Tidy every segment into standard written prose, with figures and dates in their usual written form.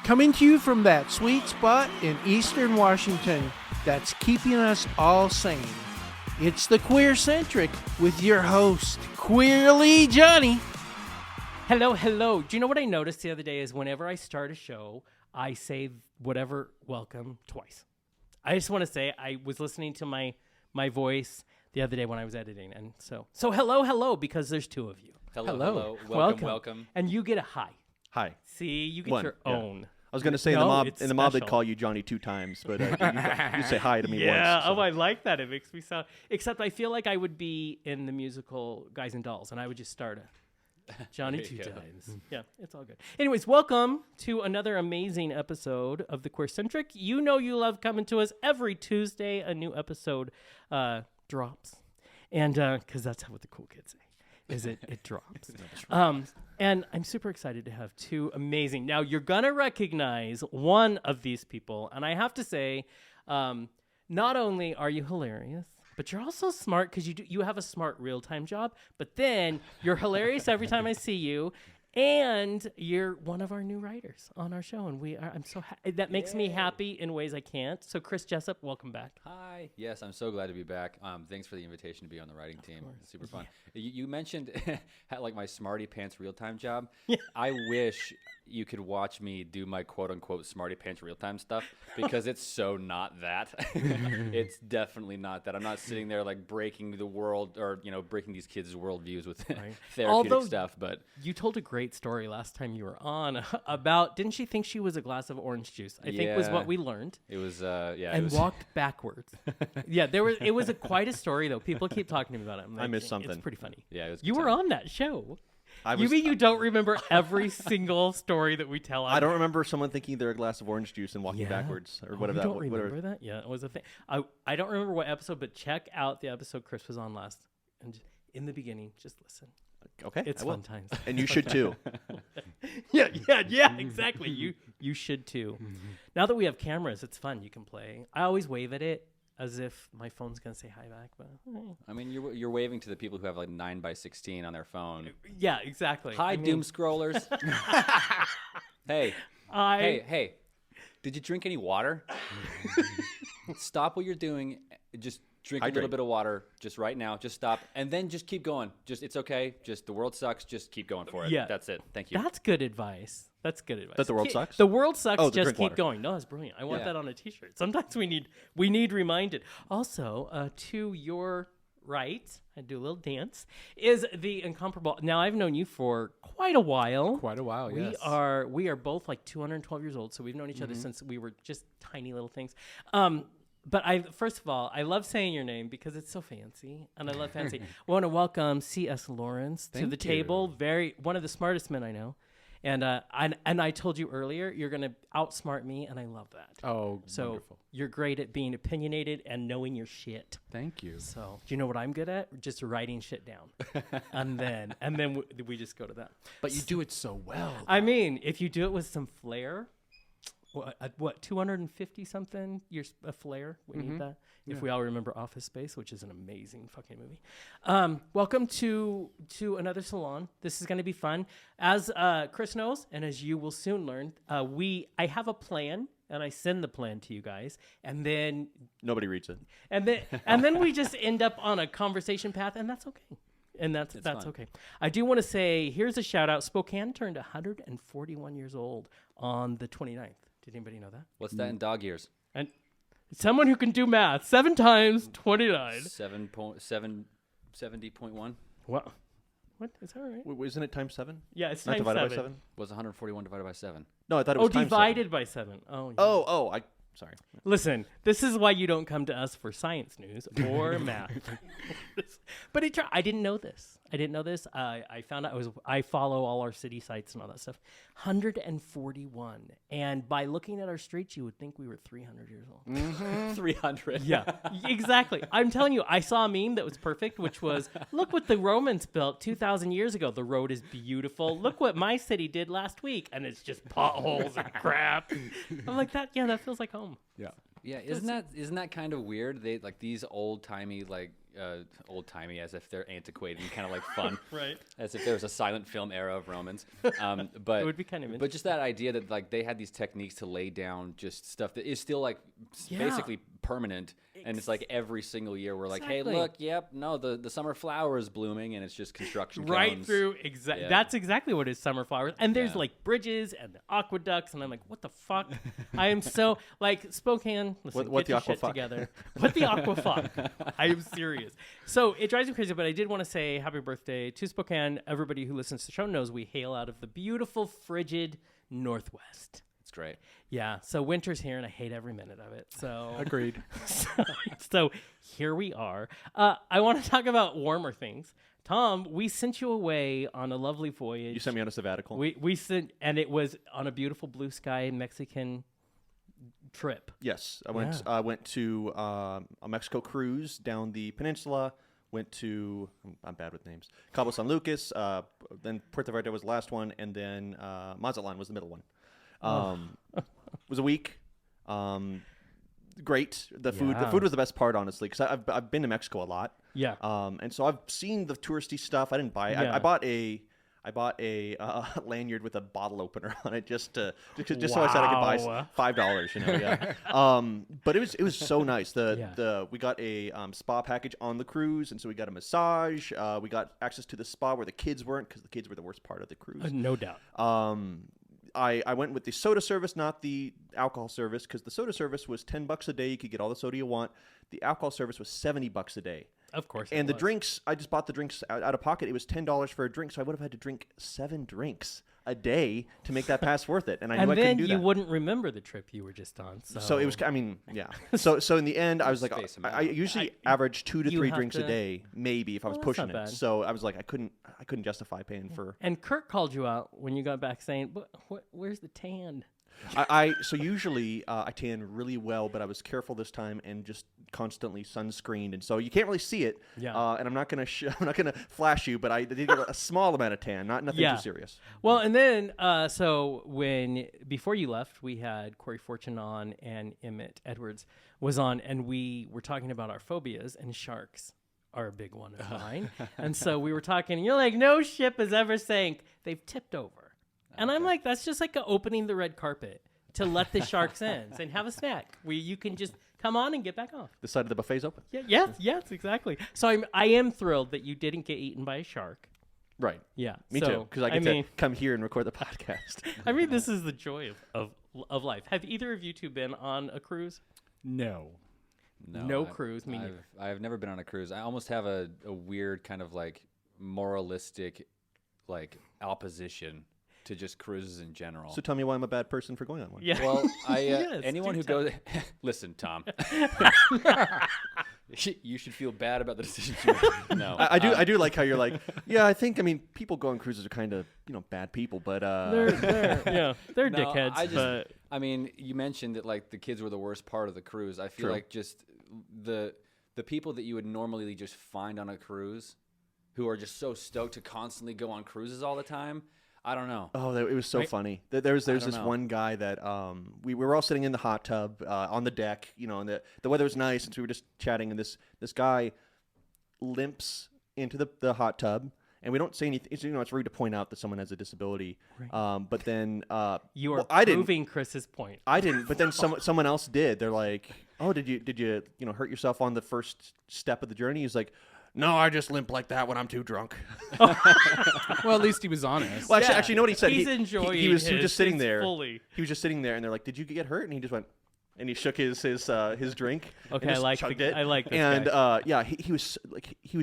Coming to you from that sweet spot in Eastern Washington that's keeping us all sane. It's the QueerCentric with your host, Queerly Johnny. Hello, hello. Do you know what I noticed the other day is whenever I start a show, I say whatever welcome twice. I just want to say I was listening to my voice the other day when I was editing. And so hello, because there's two of you. Hello. Welcome. And you get a hi. Hi. See, you get One, your yeah. own. I was going to say No, in it's the mob they'd special. call you Johnny 2 times, but you say hi to me once. Yeah, So. oh, I like that. It makes me sound... Except I feel like I would be in the musical Guys and Dolls, and I would just start a Johnny 2 times. Yeah, it's all good. Anyways, welcome to another amazing episode of the QueerCentric. You know you love coming to us every Tuesday. A new episode drops. And because that's what the cool kids say. Is it drops. And I'm super excited to have two amazing. Now, you're going to recognize one of these people. And I have to say, not only are you hilarious, but you're also smart because you have a smart real-time job. But then you're hilarious every time I see you. And you're one of our new writers on our show. And I'm so that makes me happy in ways I can't. So Chris Jessop, welcome back. Hi. Yes, I'm so glad to be back. Thanks for the invitation to be on the writing team. It's super fun. You mentioned like my smarty pants real-time job. Yeah. I wish you could watch me do my quote-unquote smarty pants real-time stuff because it's so not that. It's definitely not that. I'm not sitting there like breaking the world or, breaking these kids' worldviews with therapeutic stuff. But you told a great story last time you were on about, didn't she think she was a glass of orange juice? I think was what we learned. It was, and walked backwards. Yeah, it was quite a story though. People keep talking to me about it. I missed something. It's pretty funny. Yeah, it was you were on that show. You mean you don't remember every single story that we tell? I don't remember someone thinking they're a glass of orange juice and walking backwards or whatever. You don't remember that? Yeah, it was a thing. I don't remember what episode, but check out the episode Chris was on last. And in the beginning, just listen. Okay, it's fun times. And you should too. yeah, exactly. You should too. Now that we have cameras, it's fun. You can play. I always wave at it as if my phone's gonna say hi back, but I mean, you're waving to the people who have like 9x16 on their phone. Yeah, exactly. Hi, doom scrollers. Hey. Did you drink any water? Stop what you're doing. Just drink a little bit of water just right now. Just stop. And then just keep going. It's okay. Just the world sucks. Just keep going for it. Yeah. That's it. Thank you. That's good advice. That the world sucks? The world sucks. Oh, just drink keep water. going. No, that's brilliant. I want that on a T-shirt. Sometimes we need reminded. Also, to your right, I do a little dance. Is the incomparable? Now I've known you for quite a while. Yes. We are both like 212 years old, so we've known each other since we were just tiny little things. But first of all, I love saying your name because it's so fancy, and I love fancy. I want to welcome C.S. Lawrence to the table. One of the smartest men I know. And I told you earlier, you're going to outsmart me, and I love that. Oh, so wonderful. You're great at being opinionated and knowing your shit. Thank you. So do you know what I'm good at? Just writing shit down. and then we just go to that. But you do it so well. I mean, if you do it with some flair, what 250 something? You're a flair. We need that. If we all remember Office Space, which is an amazing fucking movie. Welcome to another Salon. This is going to be fun. As Chris knows, and as you will soon learn, I have a plan, and I send the plan to you guys, and then Nobody reads it. and then we just end up on a conversation path, and that's okay. And that's okay. I do want to say, here's a shout out. Spokane turned 141 years old on the 29th. Did anybody know that? What's that in dog years? And someone who can do math. 7 times 29. 70.1. What? What? Is that right? Wait, isn't it times 7? Yeah, it's Not times divided 7. by 7? Was 141 divided by 7? No, I thought it was times divided by 7. Oh, yeah. Oh, sorry. Listen, this is why you don't come to us for science news or math. But I didn't know this. I found out I follow all our city sites and all that stuff. 141. And by looking at our streets, you would think we were 300 years old. 300. Yeah, exactly. I'm telling you, I saw a meme that was perfect, which was, look what the Romans built 2,000 years ago. The road is beautiful. Look what my city did last week. And it's just potholes and crap. I'm like, that feels like home. Yeah. Yeah, isn't that kind of weird? They like these old timey like old timey, as if they're antiquated and kind of like fun, Right. as if there was a silent film era of Romans. But It would be kind of but just that idea that like they had these techniques to lay down just stuff that is still like basically permanent, and it's like every single year we're like, hey, Exactly. look, yep, no, the summer flower is blooming, and it's just construction right cones. through Yeah. That's exactly what is summer flowers. And there's Yeah. like bridges and aqueducts, and I'm like, what the fuck? I am so like Spokane. Listen, What get your the shit aquafuck? together. What the aquafuck? I am serious. So it drives me crazy, but I did want to say happy birthday to Spokane. Everybody who listens to the show knows we hail out of the beautiful, frigid Northwest. It's great. Yeah, so winter's here, and I hate every minute of it. So Agreed. so here we are. I want to talk about warmer things. Tom, we sent you away on a lovely voyage. You sent me on a sabbatical. We sent, and it was on a beautiful blue sky Mexican trip. Yes, I went to a Mexico cruise down the peninsula. Went to I'm bad with names. Cabo San Lucas. Then Puerto Vallarta was the last one, and then Mazatlan was the middle one. It was a week. Great. The food was the best part, honestly, because I've been to Mexico a lot. Yeah. And so I've seen the touristy stuff. I didn't buy it. Yeah. I bought a lanyard with a bottle opener on it just so I said I could Wow. buy $5. You know, yeah. But it was so nice. We got a spa package on the cruise, and so we got a massage. We got access to the spa where the kids weren't, because the kids were the worst part of the cruise. No doubt. I went with the soda service, not the alcohol service, because the soda service was $10 a day. You could get all the soda you want. The alcohol service was $70 a day. Of course. And the drinks, I just bought the drinks out of pocket. It was $10 for a drink, so I would have had to drink 7 drinks a day to make that pass worth it. And I knew I couldn't do that. And then you wouldn't remember the trip you were just on. So it was, I mean, yeah. So in the end, I was like, Space them I out. usually average 2 to you 3 have drinks to- a day, maybe, if I was that's pushing not it. bad. So I was like, I couldn't justify paying for. And Kurt called you out when you got back saying, where's the tan? So usually I tan really well, but I was careful this time and just constantly sunscreened, and so you can't really see it. Yeah. And I'm not gonna flash you, but I did get a small amount of tan, nothing Yeah. too serious. Well, and then, so before you left, we had Corey Fortune on and Emmett Edwards was on, and we were talking about our phobias, and sharks are a big one of mine. And so we were talking, and you're like, no ship has ever sank. They've tipped over. And I'm like, that's just like opening the red carpet to let the sharks in and have a snack where you can just come on and get back off. The side of the buffet's open. Yeah, yes, exactly. So I am thrilled that you didn't get eaten by a shark. Right. Yeah. Me so, too, because I get to come here and record the podcast. I mean, this is the joy of life. Have either of you two been on a cruise? No. No cruise, me neither. I've never been on a cruise. I almost have a weird kind of like moralistic like opposition to just cruises in general. So tell me why I'm a bad person for going on one. Yeah. Well, Yes, anyone do who tell. goes, listen, Tom, you should feel bad about the decisions you make. No, I do like how you're like, yeah, I mean, people go on cruises are kind of, bad people, but They're No, dickheads. But I mean, you mentioned that like the kids were the worst part of the cruise. I feel True. like just the people that you would normally just find on a cruise, who are just so stoked to constantly go on cruises all the time. I don't know. oh, it was so Right. funny. There's don't this know. one guy that we were all sitting in the hot tub on the deck, and the weather was nice, and so we were just chatting, and this guy limps into the hot tub. And we don't say anything. It's rude to point out that someone has a disability. Right. But then you are I didn't. proving Chris's point. I didn't. But then someone else did. They're like, "Oh, did you hurt yourself on the first step of the journey?" He's like, "No, I just limp like that when I'm too drunk." Well, at least he was honest. Well, Yeah. actually, you know what he said? He's he enjoying he was his- just sitting his there. fully. He was just sitting there, and they're like, "Did you get hurt?" And he just went, and he shook his drink. Okay, and I just like chugged the- it. I like this And guy. yeah, he was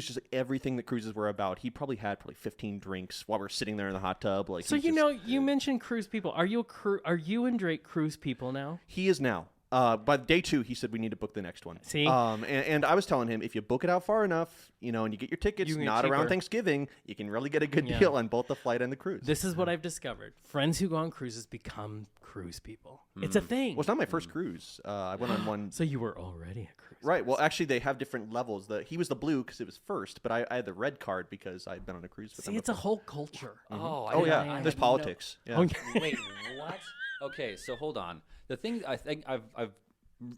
just everything that cruises were about. He probably had 15 drinks while we're sitting there in the hot tub. Like, So he's you just- know, you mentioned cruise people. Are you and Drake cruise people now? he is now. By day 2, he said we need to book the next one. See? And I was telling him, if you book it out far enough, and you get your tickets You can get not around cheaper. Thanksgiving, you can really get a good Yeah. deal on both the flight and the cruise. This is what I've discovered. Friends who go on cruises become cruise people. It's a thing. Well, it's not my first cruise. I went on one. So you were already a cruise. Right. Well, actually, they have different levels. He was the blue because it was first, but I had the red card because I'd been on a cruise with See, them it's a before. whole culture. Oh, I Oh didn't- yeah, I there's had politics. Yeah. Oh, yeah. Wait, what? Okay, so hold on. The thing I think I've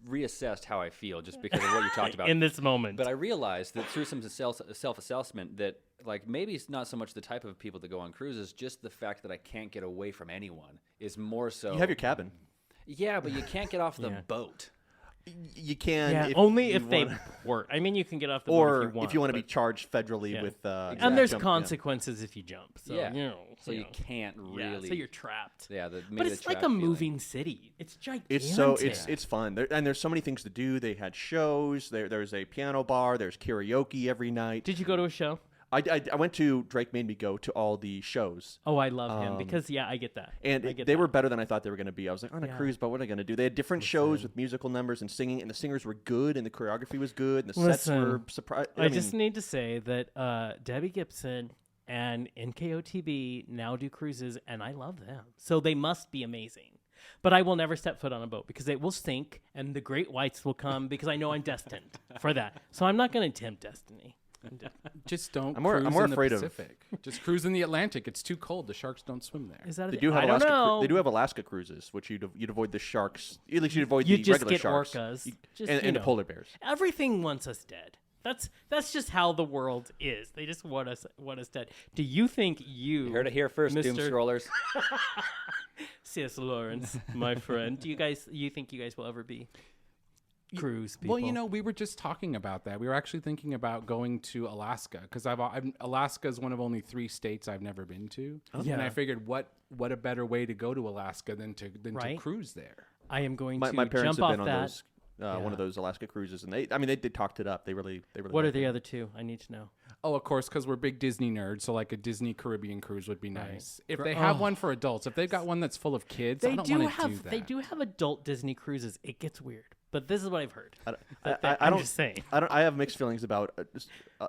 reassessed how I feel just because of what you talked about in this moment. But I realized that through some self-assessment that like maybe it's not so much the type of people that go on cruises, just the fact that I can't get away from anyone is more so. You have your cabin. Yeah, but you can't get off the boat. You can. Yeah, if only you if they wanna- port. I mean, you can get off the boat or if you want to be but- charged federally Yeah. with. And there's jump- consequences if you jump. So, Yeah. you know. So you can't really. So you're trapped. Yeah, maybe But it's the like a trap feeling. moving city. It's gigantic. It's fun and there's so many things to do. They had shows. There's a piano bar. There's karaoke every night. Did you go to a show? I went to Drake made me go to all the shows. Oh, I love him because I get that. And I get they that. were better than I thought they were going to be. I was like, on a Yeah. cruise, but what are they going to do? They had different shows with musical numbers and singing, and the singers were good, and the choreography was good, and the sets Listen, were surprising. I just need to say that Debbie Gibson and NKOTB now do cruises, and I love them. So they must be amazing. But I will never step foot on a boat because it will sink, and the great whites will come because I know I'm destined for that. So I'm not going to tempt destiny. Just don't. I'm more cruise in afraid the of- Pacific. Just cruise in the Atlantic. It's too cold. The sharks don't swim there. Is that a They thing? do have I don't Alaska. know. They do have Alaska cruises, which you'd avoid the sharks. At least you'd avoid You the just regular get sharks. orcas. Just, and you the know. polar bears. Everything wants us dead. That's just how the world is. They just want us dead. Do you think you You heard it here first, Doom Mr. Scrollers. C.S. Lawrence, my friend? You think you guys will ever be cruise people? Well, you know, we were just talking about that. We were actually thinking about going to Alaska because Alaska is one of only 3 states I've never been to, Yeah. and I figured what a better way to go to Alaska than to Right. cruise there. I am going to My parents jump have been off on that. those one of those Alaska cruises, and they talked it up. They really. What are liked the it. other two? I need to know. Oh, of course, because we're big Disney nerds. So like a Disney Caribbean cruise would be nice. If they Oh. have one for adults, if they've got one that's full of kids, I don't want to do that. They do have adult Disney cruises. It gets weird, but this is what I've heard. I I'm don't. just saying. I have mixed feelings about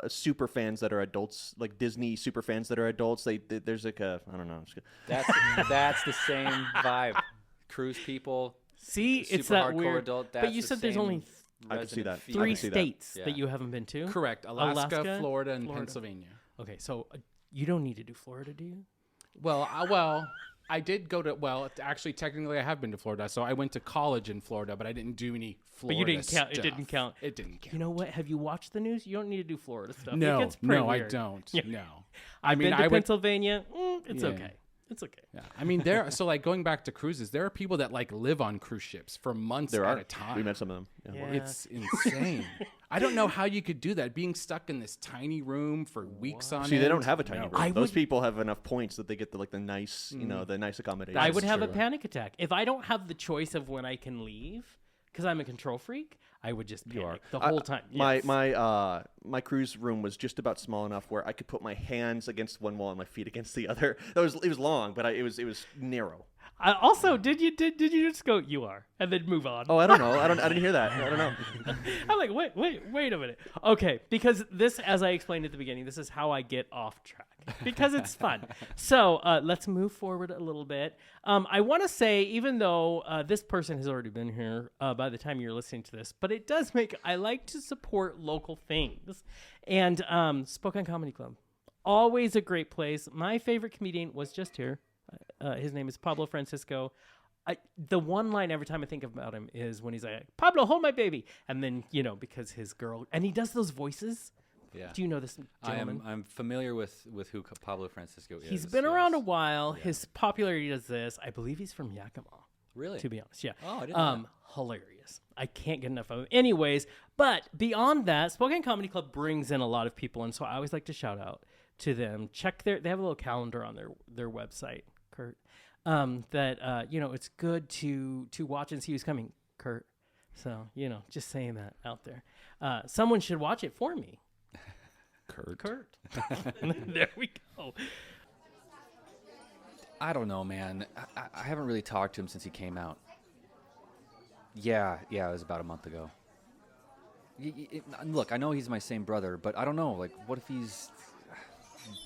super fans that are adults, like Disney super fans that are adults. There's like a I don't know. That's the same vibe. Cruise people. See, it's super that hardcore weird. adult, But that's you the said there's same only I can see resident that. feel. I three can see that. states Yeah. that you haven't been to. Correct. Alaska, Florida, and Florida. Pennsylvania. Okay, so you don't need to do Florida, do you? Well, I did go to. Well, actually, technically, I have been to Florida. So I went to college in Florida, but I didn't do any Florida. But you didn't count. It stuff. didn't count. It didn't count. You know what? Have you watched the news? You don't need to do Florida stuff. No, it gets pretty no, I weird. don't. Yeah. No, I've been to I went. Pennsylvania. It's Yeah. okay. It's okay. Yeah. I mean, so like going back to cruises, there are people that like live on cruise ships for months There at are. a time. We met some of them. Yeah. Yeah. It's insane. I don't know how you could do that. Being stuck in this tiny room for weeks on See, they end. don't have a tiny No. room. I Those would- people have enough points that they get the nice, the nice accommodation. I That's would have a true. panic attack if I don't have the choice of when I can leave because I'm a control freak. I would just panic the whole time. Yes. My cruise room was just about small enough where I could put my hands against one wall and my feet against the other. It was long, but it was narrow. Also, did you just go you are and then move on? Oh, I don't know. I didn't hear that. I don't know. I'm like, wait a minute. Okay, because this, as I explained at the beginning, this is how I get off track because it's fun. So let's move forward a little bit. I want to say, even though this person has already been here by the time you're listening to this, but it does I like to support local things. And Spokane Comedy Club, always a great place. My favorite comedian was just here. His name is Pablo Francisco. The one line every time I think about him is when he's like, Pablo, hold my baby. And then, because his girl, and he does those voices. Yeah. Do you know this gentleman? I'm familiar with who Pablo Francisco is. He's been around a yes. while. His popularity does this. I believe he's from Yakima. Really? To be honest, yeah. Oh, I didn't know that. Hilarious. I can't get enough of him. Anyways, but beyond that, Spokane Comedy Club brings in a lot of people, and so I always like to shout out to them. They have a little calendar on their website, Kurt. It's good to watch and see who's coming, Kurt. So, just saying that out there. Someone should watch it for me. Kurt. There we go. I don't know, man. I haven't really talked to him since he came out. Yeah, it was about a month ago. Look, I know he's my same brother, but I don't know. Like, what if he's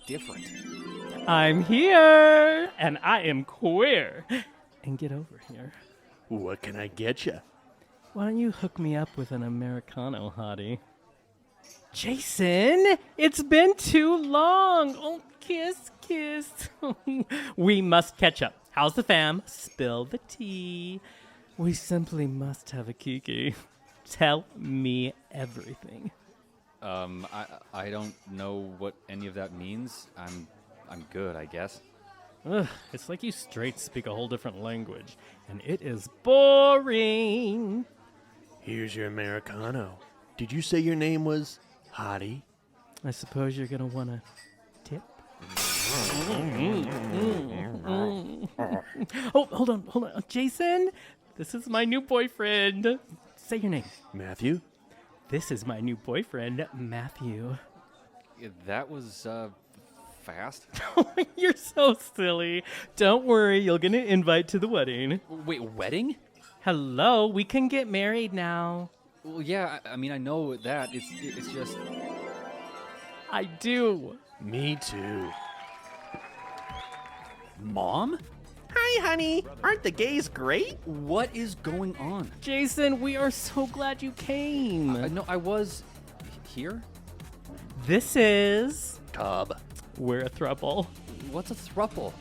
different? I'm here, and I am queer. And get over here. What can I get you? Why don't you hook me up with an Americano, hottie? Jason, it's been too long. Oh, kiss. We must catch up. How's the fam? Spill the tea. We simply must have a Kiki. Tell me everything. I don't know what any of that means. I'm good, I guess. Ugh, it's like you straight speak a whole different language, and it is boring. Here's your Americano. Did you say your name was Hottie? I suppose you're gonna want a tip. Oh, hold on. Jason, this is my new boyfriend. Say your name. Matthew? This is my new boyfriend, Matthew. That was fast. You're so silly. Don't worry, you'll get an invite to the wedding. Wait, wedding? Hello, we can get married now. Well, yeah. I mean, I know that. It's just. I do. Me too. Mom? Hi, honey. Aren't the gays great? What is going on? Jason, we are so glad you came. No, I was here. This is... Tub. We're a throuple. What's a throuple?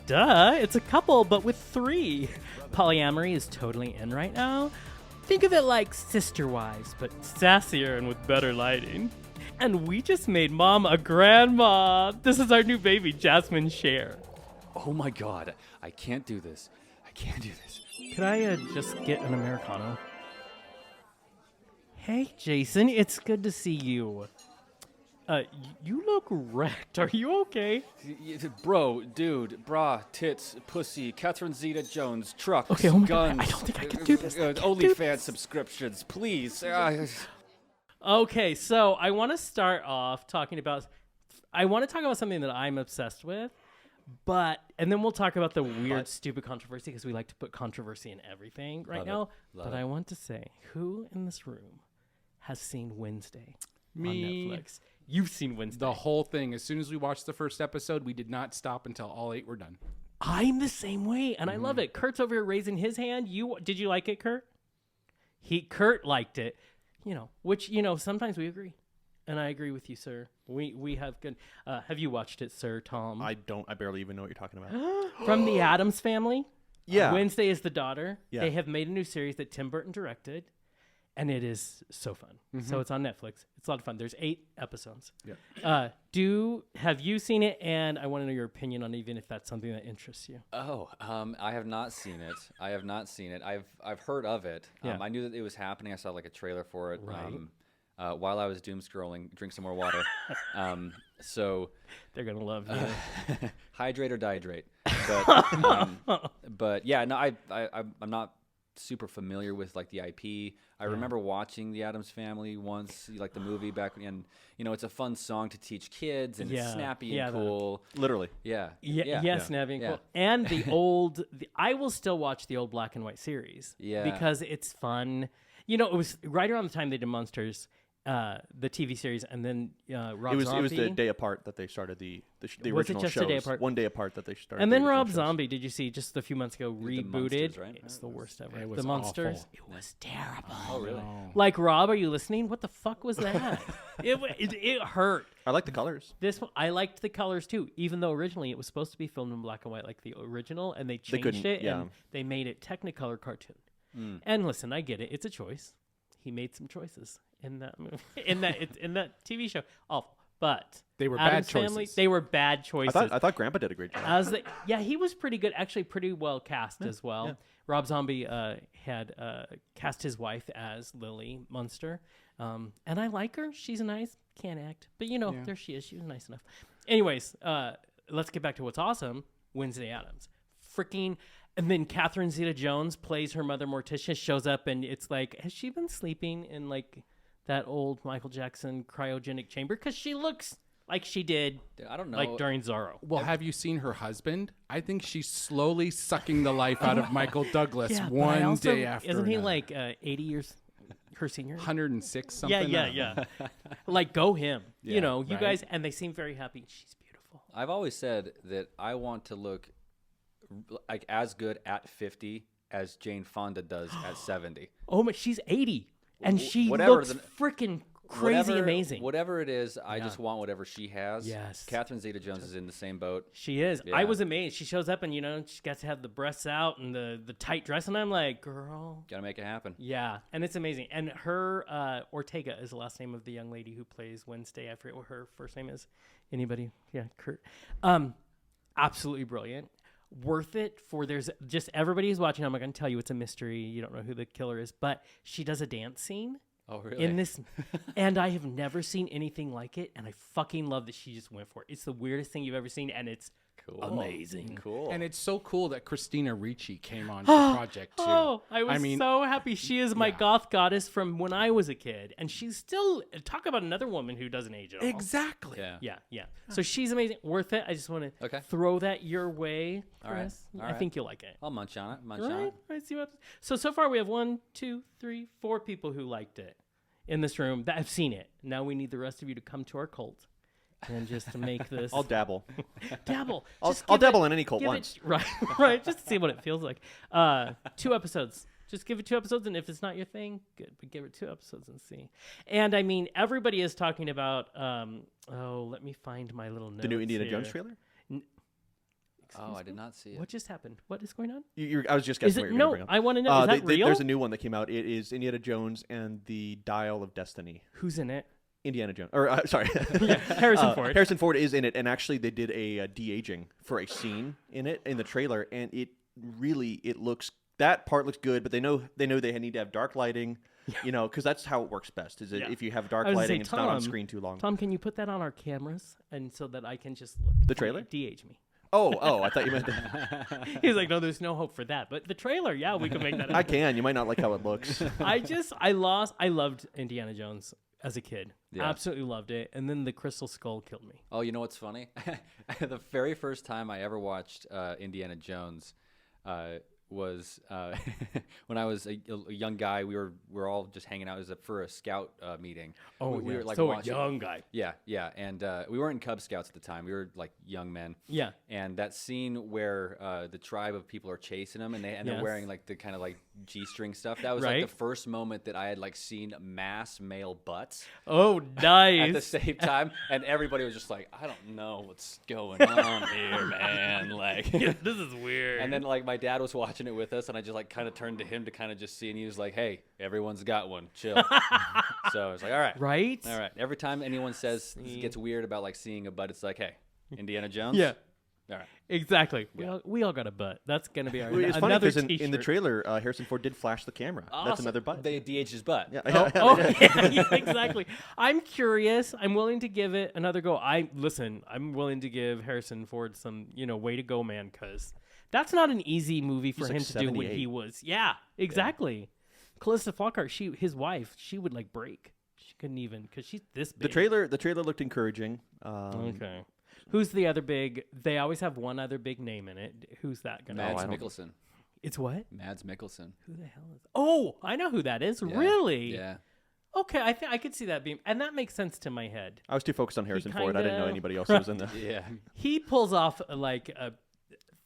Duh, it's a couple, but with 3. Polyamory is totally in right now. Think of it like Sister Wives, but sassier and with better lighting. And we just made Mom a grandma. This is our new baby, Jasmine Cher. Oh my God! I can't do this. Could I just get an Americano? Hey, Jason, it's good to see you. You look wrecked. Are you okay? Bro, dude, bra, tits, pussy, Catherine Zeta-Jones, trucks, Okay, oh my guns. God, I don't think I can do this. OnlyFans subscriptions, please. Okay, so I want to start off talking about... I want to talk about something that I'm obsessed with, and then we'll talk about the weird, stupid controversy, because we like to put controversy in everything right now. But I want to say, who in this room has seen Wednesday on Netflix? You've seen Wednesday. The whole thing. As soon as we watched the first episode, we did not stop until all 8 were done. I'm the same way, and I love it. Kurt's over here raising his hand. Did you like it, Kurt? Kurt liked it. Which sometimes we agree, and I agree with you, sir. We have good. Have you watched it, Sir Tom? I barely even know what you're talking about. From the Addams Family. Yeah. Wednesday is the daughter. Yeah. They have made a new series that Tim Burton directed, and it is so fun. So it's on Netflix. It's a lot of fun. There's 8 episodes. Yeah. Have you seen it? And I want to know your opinion on even if that's something that interests you. Oh, I have not seen it. I've heard of it. Yeah. I knew that it was happening. I saw like a trailer for it. Right. While I was doom scrolling, drink some more water. So They're gonna love you. hydrate or dehydrate. But yeah, no, I'm not super familiar with like the IP. I remember watching The Addams Family once, like the movie back, and it's a fun song to teach kids, and it's snappy and cool. Literally. Yeah. Snappy and cool. And I will still watch the old black and white series. Yeah. Because it's fun. It was right around the time they did Monsters, the TV series, and then Rob Zombie. It was the day apart that they started the original Was it just shows. a day apart? One day apart that they started. And the then original Rob shows. Zombie, did you see just a few months ago, rebooted? Monsters, right? It's the worst ever. It was the Monsters. awful. It was terrible. Oh, really? Like, Rob, are you listening? What the fuck was that? it hurt. I like the colors. This one, I liked the colors too, even though originally it was supposed to be filmed in black and white like the original, and they changed couldn't- it yeah. and they made it Technicolor cartoon. And listen, I get it; it's a choice. He made some choices in that movie, in that TV show. Awful, but They were Addams bad Family, choices. they were bad choices. I thought Grandpa did a great job. He was pretty good, actually, pretty well cast as well. yeah. Rob Zombie had cast his wife as Lily Munster, and I like her. She's nice, can't act, but there she is. She was nice enough. Anyways, let's get back to what's awesome. Wednesday Addams, freaking. And then Catherine Zeta-Jones plays her mother Morticia, shows up, and it's like, has she been sleeping in like that old Michael Jackson cryogenic chamber? Because she looks like she did. I don't know. Like during Zorro. Well, have you seen her husband? I think she's slowly sucking the life out of Michael Douglas But I one also- day after Isn't he another. like 80 years her senior? 106 something? Yeah. Like, go him. Yeah, you right? guys, and they seem very happy. She's beautiful. I've always said that I want to look like as good at 50 as Jane Fonda does at 70. Oh my, she's 80, and she Whatever looks the- freaking crazy amazing. Whatever it is, I just want whatever she has. Yes. Catherine Zeta-Jones is in the same boat. She is. Yeah. I was amazed. She shows up and, she gets to have the breasts out and the tight dress. And I'm like, girl. Gotta make it happen. Yeah. And it's amazing. And her, Ortega is the last name of the young lady who plays Wednesday. I forget what her first name is. Anybody? Yeah, Kurt. Absolutely brilliant. Worth it for there's just everybody who's watching. I'm not going to tell you it's a mystery. You don't know who the killer is. But she does a dance scene. Oh, really? In this, and I have never seen anything like it, and I fucking love that she just went for it. It's the weirdest thing you've ever seen, and it's amazing. Cool. And it's so cool that Christina Ricci came on to the project too. I was so happy. She is my goth goddess from when I was a kid, and she's still talk about another woman who doesn't age at all. Exactly. Yeah. So she's amazing, worth it. I just want to throw that your way, Chris. All right. I think you'll like it. I'll munch on it. On Right? it. Right. See what. So far we have 1, 2, 3, 4 people who liked it in this room that have seen it. Now we need the rest of you to come to our cult. And just to make this, I'll dabble. dabble. I'll dabble in any cult give once. Right, just to see what it feels like. 2 episodes. Just give it 2 episodes, and if it's not your thing, good. But give it 2 episodes and see. And I mean, everybody is talking about. Let me find my little notes. The new Indiana here. Jones trailer? I did not see it. What just happened? What is going on? I was just guessing what you were going to bring up. I want to know. Is that real? There's a new one that came out. It is Indiana Jones and the Dial of Destiny. Who's in it? Indiana Jones. Or, sorry. Harrison Ford. Harrison Ford is in it, and actually they did a de-aging for a scene in it, in the trailer, and that part looks good, but they know they need to have dark lighting, because that's how it works best, is if you have dark lighting, it's not on screen too long. Tom, can you put that on our cameras, and so that I can just look? The trailer? De-age me. Oh, I thought you meant that. He's like, no, there's no hope for that. But the trailer, yeah, we can make that happen. I can. You might not like how it looks. I loved Indiana Jones as a kid. Yeah. Absolutely loved it. And then the Crystal Skull killed me. Oh, you know what's funny? The very first time I ever watched Indiana Jones was when I was a young guy. We were all just hanging out. It was for a scout meeting. Oh, we were like so watching, a young guy. Yeah, and we weren't Cub Scouts at the time. We were like young men. Yeah. And that scene where the tribe of people are chasing them, and they're wearing like the kind of like G-string stuff. That was like the first moment that I had like seen mass male butts. Oh, nice. At the same time, and everybody was just like, I don't know what's going on here, man. Like, this is weird. And then like my dad was watching it with us, and I just like kind of turned to him to kind of just see, and he was like, hey, everyone's got one, chill. So I was like, all right. Every time anyone says gets weird about like seeing a butt, it's like, hey, Indiana Jones. Yeah. All right. Exactly. We all got a butt. That's gonna be our It's funny another because in the t-shirt. trailer, Harrison Ford did flash the camera. Awesome. That's another butt. They de-aged his butt. Yeah. Yeah, exactly. I'm curious. I'm willing to give it another go. I'm willing to give Harrison Ford some, way to go, man, because that's not an easy movie for him to do when he was. Yeah, exactly. Yeah. Calista Flockhart, his wife, she would like break. She couldn't even because she's this big. The trailer looked encouraging. Okay. Who's the other big? They always have one other big name in it. Who's that gonna be? Mads Mikkelsen. It's what? Mads Mikkelsen. Who the hell is? Oh, I know who that is. Yeah. Really? Yeah. Okay, I think I could see that being, and that makes sense to my head. I was too focused on Harrison Ford. I didn't know anybody else was in there. Yeah. He pulls off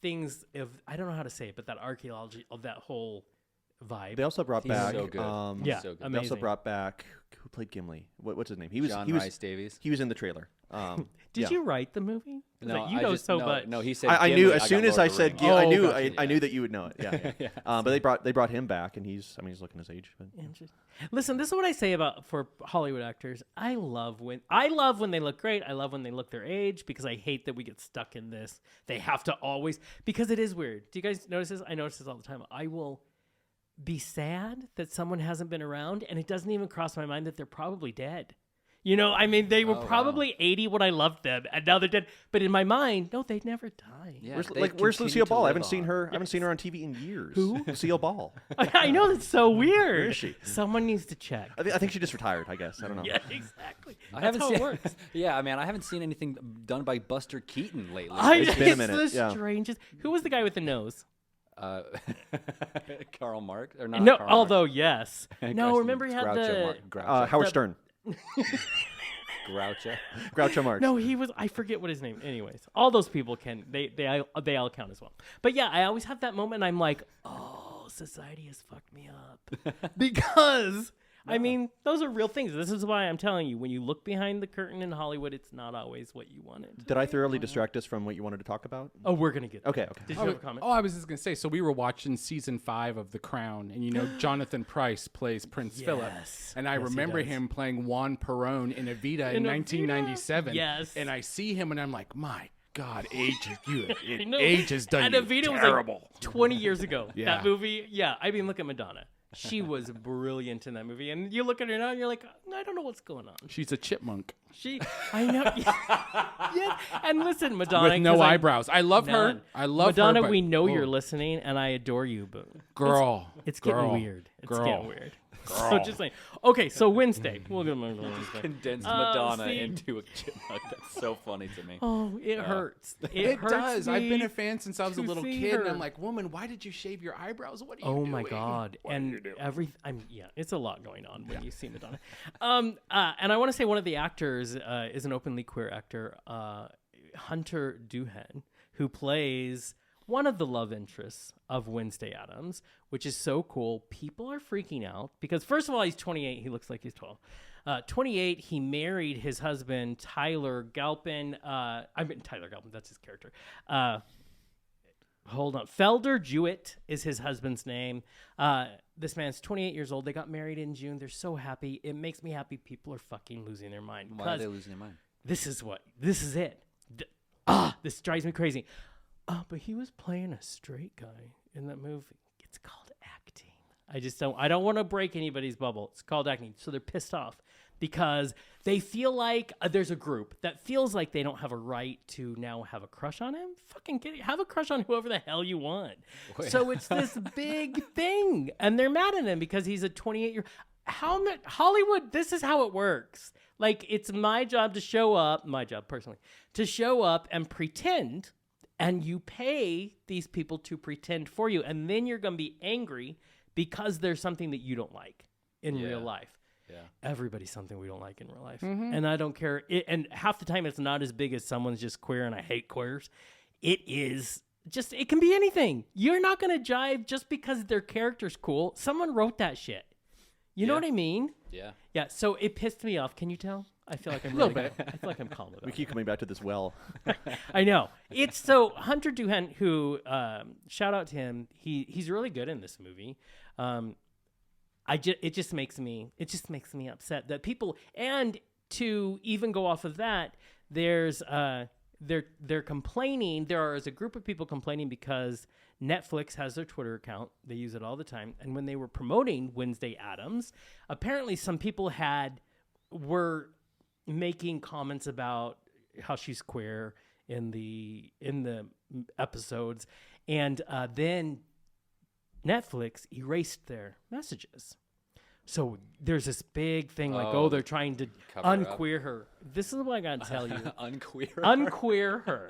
things of, I don't know how to say it, but that archaeology of that whole vibe. They also brought back. So good. Yeah, so good. amazing. They also brought back who played Gimli. What's his name? John Rhys Davies. He was in the trailer. Did you write the movie? No, much. No, he said. I knew as soon as I said Gimli, I knew gotcha. I knew that you would know it. Yeah. But they brought him back, and he's looking his age. But, Listen, this is what I say for Hollywood actors. I love when they look great. I love when they look their age because I hate that we get stuck in this. They have to always, because it is weird. Do you guys notice this? I notice this all the time. I will be sad that someone hasn't been around, and it doesn't even cross my mind that they're probably dead. They were probably 80 when I loved them, and now they're dead. But in my mind, no, they'd never die. Yeah, where's Lucille Ball? I haven't seen her. I haven't seen her on TV in years. Who? Lucille Ball. I know, that's so weird. Where is she? Someone needs to check. I think she just retired. I guess I don't know. Yeah, exactly. I That's haven't how seen, it works. Yeah, I haven't seen anything done by Buster Keaton lately. It's been a minute, It's the yeah. strangest. Who was the guy with the nose? Karl Marx or not? No, Karl although Marx. yes. No, remember he had Groucho Howard Stern. Groucho Marx. No, he was. I forget what his name. Anyways, all those people can. They all count as well. But yeah, I always have that moment. I'm like, oh, society has fucked me up because I mean, those are real things. This is why I'm telling you, when you look behind the curtain in Hollywood, it's not always what you wanted. Did I thoroughly distract us from what you wanted to talk about? Oh, we're going to get there. Okay. Did you have a comment? Oh, I was just going to say, so we were watching season 5 of The Crown, and Jonathan Price plays Prince Philip. And I remember him playing Juan Perón in Evita in 1997. Yes. And I see him, and I'm like, my God, age know. has done And you Evita terrible. was like 20 years ago. Yeah. That movie, I mean, look at Madonna. She was brilliant in that movie. And you look at her now and you're like, I don't know what's going on. She's a chipmunk. I know. Yeah. And listen, Madonna. With no eyebrows. I love her. None. I love Madonna, her. Madonna, we know you're listening and I adore you, but girl. it's girl, getting weird. It's girl, getting weird. girl. So just saying. Okay, so Wednesday. We'll get Wednesday. Condensed Madonna see- into a chipmunk. That's so funny to me. Oh, it hurts. It hurts does. I've been me a fan since I was a to little see kid, her. and I'm like, woman, why did you shave your eyebrows? What are you Oh doing? my God! What are you And doing? it's a lot going on when you see Madonna. And I want to say one of the actors is an openly queer actor, Hunter Doohan, who plays one of the love interests of Wednesday Addams, which is so cool. People are freaking out because, first of all, he's 28. He looks like he's 12. 28, he married his husband, Tyler Galpin. Tyler Galpin, that's his character. Hold on. Felder Jewett is his husband's name. This man's 28 years old. They got married in June. They're so happy. It makes me happy. People are fucking losing their mind. Why are they losing their mind? This is it. This drives me crazy. But he was playing a straight guy in that movie. It's called acting. I don't want to break anybody's bubble. It's called acting. So they're pissed off because they feel like there's a group that feels like they don't have a right to now have a crush on him. Fucking have a crush on whoever the hell you want. Wait. So it's this big thing. And they're mad at him because he's a 28-year. Hollywood, this is how it works. Like, it's my job personally, to show up and pretend, and you pay these people to pretend for you. And then you're going to be angry because there's something that you don't like in real life. Yeah. Everybody's something we don't like in real life. And I don't care. And half the time it's not as big as someone's just queer and I hate queers. It is just, it can be anything. You're not going to jive just because their character's cool. Someone wrote that shit. You know what I mean? Yeah. Yeah. So it pissed me off. Can you tell? I feel like I'm little bit. I feel like I'm calm about We it. keep coming back to this well. I know. It's so Hunter Doohan, who shout out to him. He's really good in this movie. It just makes me upset that people, and to even go off of that, there's they're complaining. There is a group of people complaining because Netflix has their Twitter account. They use it all the time. And when they were promoting Wednesday Addams, apparently some people were making comments about how she's queer in the episodes, and then Netflix erased their messages. So there's this big thing like, they're trying to unqueer her. This is what I gotta tell you. Unqueer her.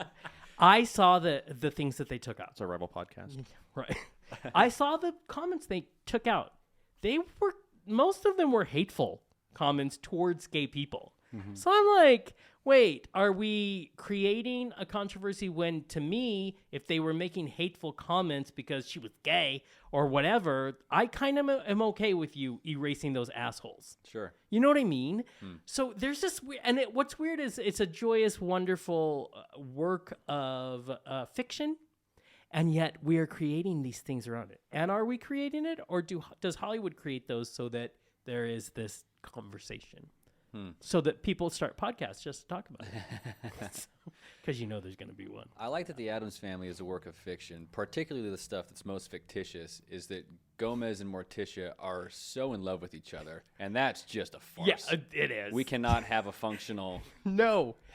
I saw the things that they took out. It's a rival podcast. Right. I saw the comments they took out. Most of them were hateful comments towards gay people. Mm-hmm. So I'm like, wait, are we creating a controversy when, to me, if they were making hateful comments because she was gay or whatever, I kind of am okay with you erasing those assholes. Sure. You know what I mean? So there's this weird, and what's weird is it's a joyous, wonderful work of fiction, and yet we are creating these things around it. And are we creating it, or does Hollywood create those so that there is this conversation? So that people start podcasts just to talk about it. Because there's going to be one. I like that the Addams Family is a work of fiction, particularly the stuff that's most fictitious, is that Gomez and Morticia are so in love with each other, and that's just a farce. Yeah, it is. We cannot have a functional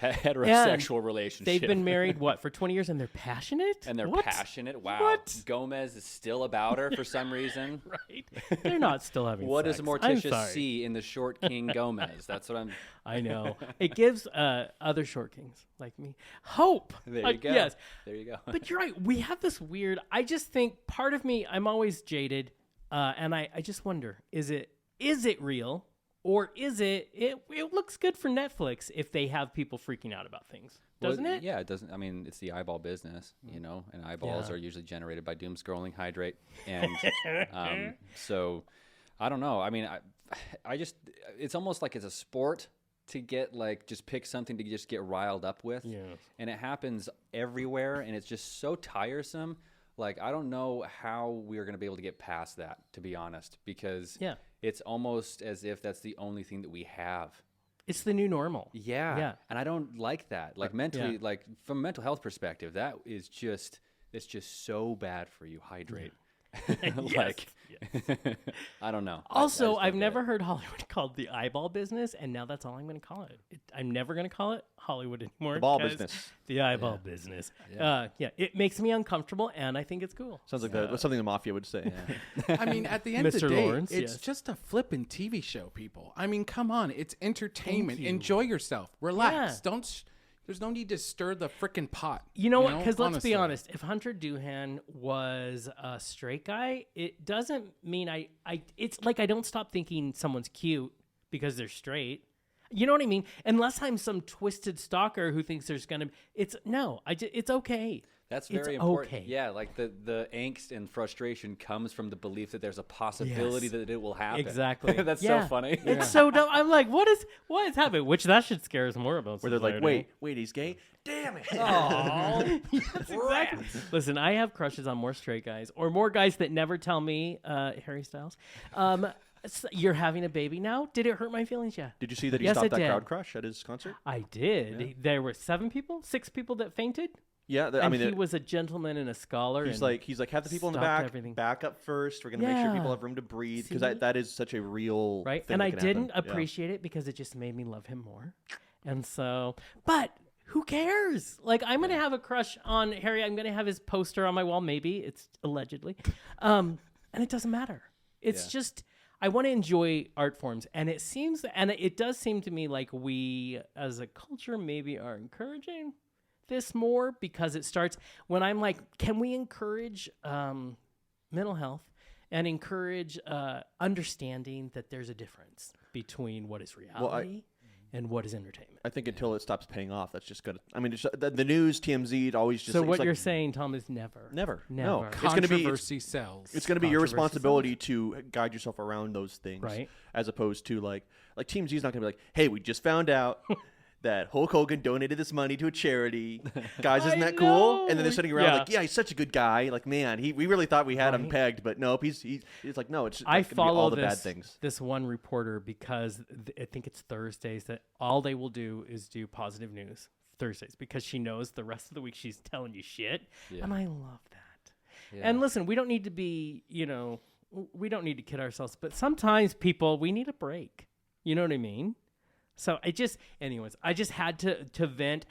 heterosexual relationship. They've been married, for 20 years, and they're passionate? And they're What? passionate. Wow. What? Gomez is still about her for some reason. Right. They're not still having What sex. does I'm Morticia sorry. see in the short King Gomez? That's what I'm... I know. It gives other short kings like me hope. There you go. Yes. There you go. But you're right. We have this weird... I just think part of me, I'm always jaded, and I just wonder, is it real? Or is it looks good for Netflix if they have people freaking out about things, doesn't it? Yeah, it doesn't. I mean, it's the eyeball business, and eyeballs are usually generated by doom scrolling, hydrate. And so I don't know. I mean, I just, it's almost like it's a sport to get like, just pick something to just get riled up with. Yeah. And it happens everywhere, and it's just so tiresome. Like, I don't know how we are going to be able to get past that, to be honest, because it's almost as if that's the only thing that we have. It's the new normal. Yeah. And I don't like that. Like mentally, like from a mental health perspective, that is just, it's just so bad for you. Hydrate. Like, I don't know. Also, I've never heard Hollywood called the eyeball business, and now that's all I'm going to call it. I'm never going to call it Hollywood anymore. The ball business. The eyeball business. It makes me uncomfortable, and I think it's cool. Sounds like that's something the mafia would say. I mean, at the end of the Mr. day, Lawrence, it's just a flippin' TV show, people. I mean, come on. It's entertainment. Enjoy yourself. Relax. There's no need to stir the frickin' pot. You know what? Because let's be honest. If Hunter Doohan was a straight guy, it doesn't mean it's like I don't stop thinking someone's cute because they're straight. You know what I mean? Unless I'm some twisted stalker who thinks there's gonna. It's okay. That's very important. Okay. Yeah, like the angst and frustration comes from the belief that there's a possibility that it will happen. Exactly. That's so funny. It's so dumb. I'm like, what is happening? Which that should scare us more about. Where they're like, wait, he's gay? Damn it. Oh, yes, exactly. Listen, I have crushes on more straight guys or more guys that never tell me, Harry Styles. You're having a baby now? Did it hurt my feelings? Yeah. Did you see that he stopped that crowd crush at his concert? I did. Yeah. There were 6 people that fainted. Yeah, I mean, he was a gentleman and a scholar. He's like, have the people in the back back up first. We're gonna make sure people have room to breathe because that is such a real right. thing And that I can didn't happen. appreciate it because it just made me love him more. And so, but who cares? Like, I'm gonna have a crush on Harry. I'm gonna have his poster on my wall. Maybe it's allegedly, and it doesn't matter. It's just. I want to enjoy art forms, and it does seem to me like we, as a culture, maybe are encouraging this more because it starts when I'm like, can we encourage mental health and encourage understanding that there's a difference between what is reality and what is entertainment? I think until it stops paying off, that's just good. I mean, the news, TMZ, it always just. So what you're saying, Tom, is never. No. Controversy sells. It's going to be your responsibility to guide yourself around those things, right? As opposed to like TMZ is not going to be like, hey, we just found out that Hulk Hogan donated this money to a charity. Guys, isn't that cool? And then they're sitting around like, yeah, he's such a good guy. Like, man, we really thought we had him pegged, but nope, he's like, no, it's I follow all the bad things. This one reporter because I think it's Thursdays that all they will do is do positive news Thursdays because she knows the rest of the week she's telling you shit, and I love that. Yeah. And listen, we don't need to be, we don't need to kid ourselves, but sometimes people, we need a break. You know what I mean? So I just had to vent.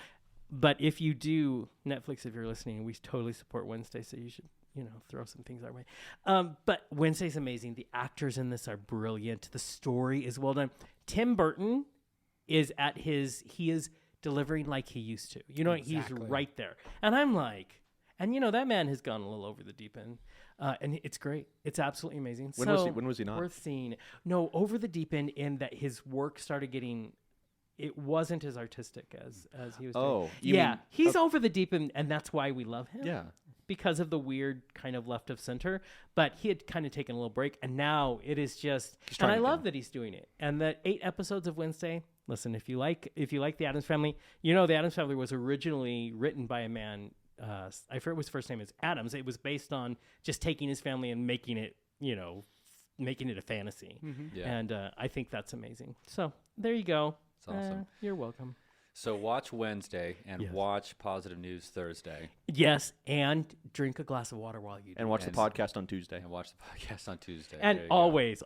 But if you do, Netflix, if you're listening, we totally support Wednesday, so you should, throw some things our way. But Wednesday's amazing. The actors in this are brilliant. The story is well done. Tim Burton is he is delivering like he used to. He's right there. And I'm like, that man has gone a little over the deep end. And it's great. It's absolutely amazing. When was he not? Worth seeing. No, over the deep end in that his work started getting, it wasn't as artistic as he was doing. Yeah, he's over the deep end, and that's why we love him. Yeah. Because of the weird kind of left of center. But he had kind of taken a little break, and now it is just, and I love that he's doing it. And the 8 episodes of Wednesday, listen, if you like the Addams Family, the Addams Family was originally written by a man, I forget what his first name is, Adams. It was based on just taking his family and making it, making it a fantasy. Mm-hmm. Yeah. And I think that's amazing. So there you go. It's awesome. You're welcome. So watch Wednesday and watch Positive News Thursday. Yes, and drink a glass of water while you do. And watch the podcast on Tuesday. And always.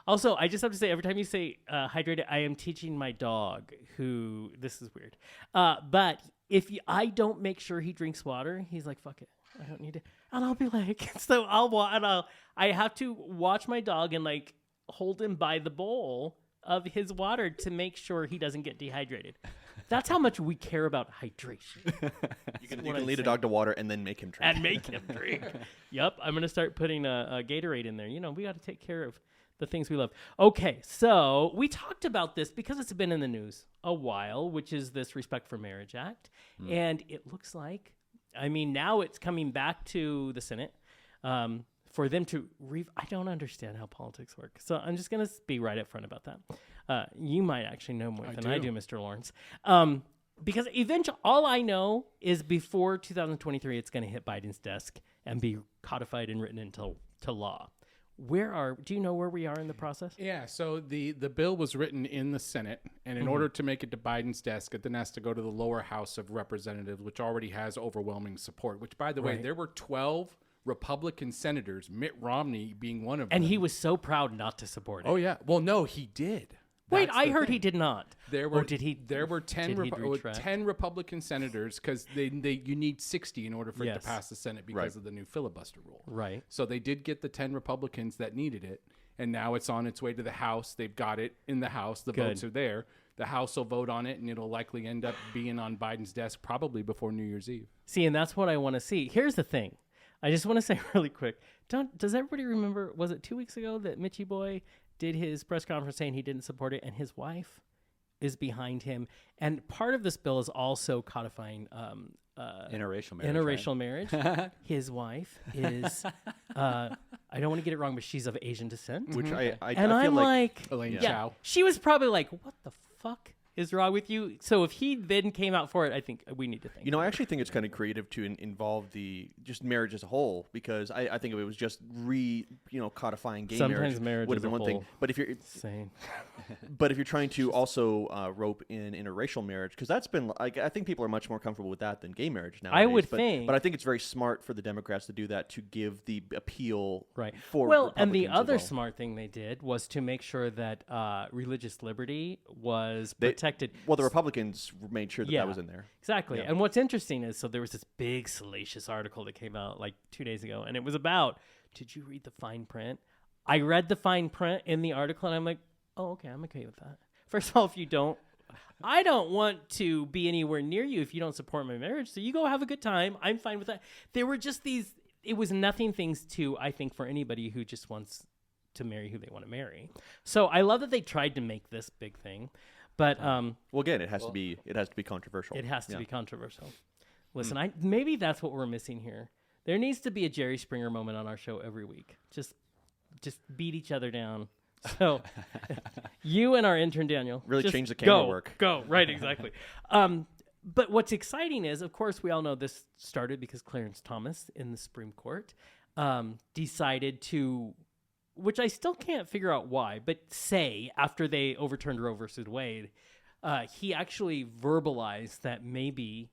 Also, I just have to say, every time you say hydrated, I am teaching my dog who, this is weird, but if I don't make sure he drinks water, he's like, fuck it, I don't need it. And I'll be like, so I have to watch my dog and like hold him by the bowl of his water to make sure he doesn't get dehydrated. That's how much we care about hydration. You can lead a dog to water and then make him drink. Yep, I'm going to start putting a Gatorade in there. We got to take care of the things we love. Okay, so we talked about this because it's been in the news a while, which is this Respect for Marriage Act. And it looks like, now it's coming back to the Senate. for them to I don't understand how politics work. So I'm just going to be right up front about that. You might actually know more than I do, Mr. Lawrence. Because eventually, all I know is before 2023, it's going to hit Biden's desk and be codified and written into law. Do you know where we are in the process? Yeah, so the bill was written in the Senate, and in order to make it to Biden's desk, it then has to go to the lower house of representatives, which already has overwhelming support, which, by the way, there were 12 Republican senators, Mitt Romney being one of them. And he was so proud not to support it. Oh, yeah. Well, no, he did. Wait, I heard he did not. There were did he? There were 10 Republican senators because you need 60 in order for it to pass the Senate because of the new filibuster rule. Right. So they did get the 10 Republicans that needed it, and now it's on its way to the House. They've got it in the House. The votes are there. The House will vote on it, and it'll likely end up being on Biden's desk probably before New Year's Eve. See, and that's what I want to see. Here's the thing. I just want to say really quick. Does everybody remember, was it 2 weeks ago that Mitchie Boy did his press conference saying he didn't support it, and his wife is behind him? And part of this bill is also codifying interracial marriage. His wife is, I don't want to get it wrong, but she's of Asian descent. Which I and feel I'm like, Elaine Chao. She was probably like, what the fuck is wrong with you? So if he then came out for it, I think we need to think. I actually think it's kind of creative to involve just marriage as a whole, because I think if it was just codifying gay marriage would have been one thing. But if you're insane. But if you're trying to also rope in interracial marriage, because that's been I think people are much more comfortable with that than gay marriage nowadays. I would think. But I think it's very smart for the Democrats to do that, to give the appeal for Republicans and the other as well. smart thing they did was to make sure that religious liberty was protected. Well, the Republicans made sure that was in there. Exactly. Yeah. And what's interesting is, so there was this big salacious article that came out like 2 days ago, and it was about, did you read the fine print? I read the fine print in the article, and I'm like, oh, okay, I'm okay with that. First of all, if you don't, I don't want to be anywhere near you if you don't support my marriage. So you go have a good time. I'm fine with that. There were just it was nothing things to, I think, for anybody who just wants to marry who they want to marry. So I love that they tried to make this big thing. But well, again, it has to be controversial. It has to be controversial. Listen, maybe that's what we're missing here. There needs to be a Jerry Springer moment on our show every week. Just beat each other down. So you and our intern Daniel really change the camera work. Go right, exactly. But what's exciting is, of course, we all know this started because Clarence Thomas in the Supreme Court decided to, which I still can't figure out why, but say after they overturned Roe versus Wade, he actually verbalized that maybe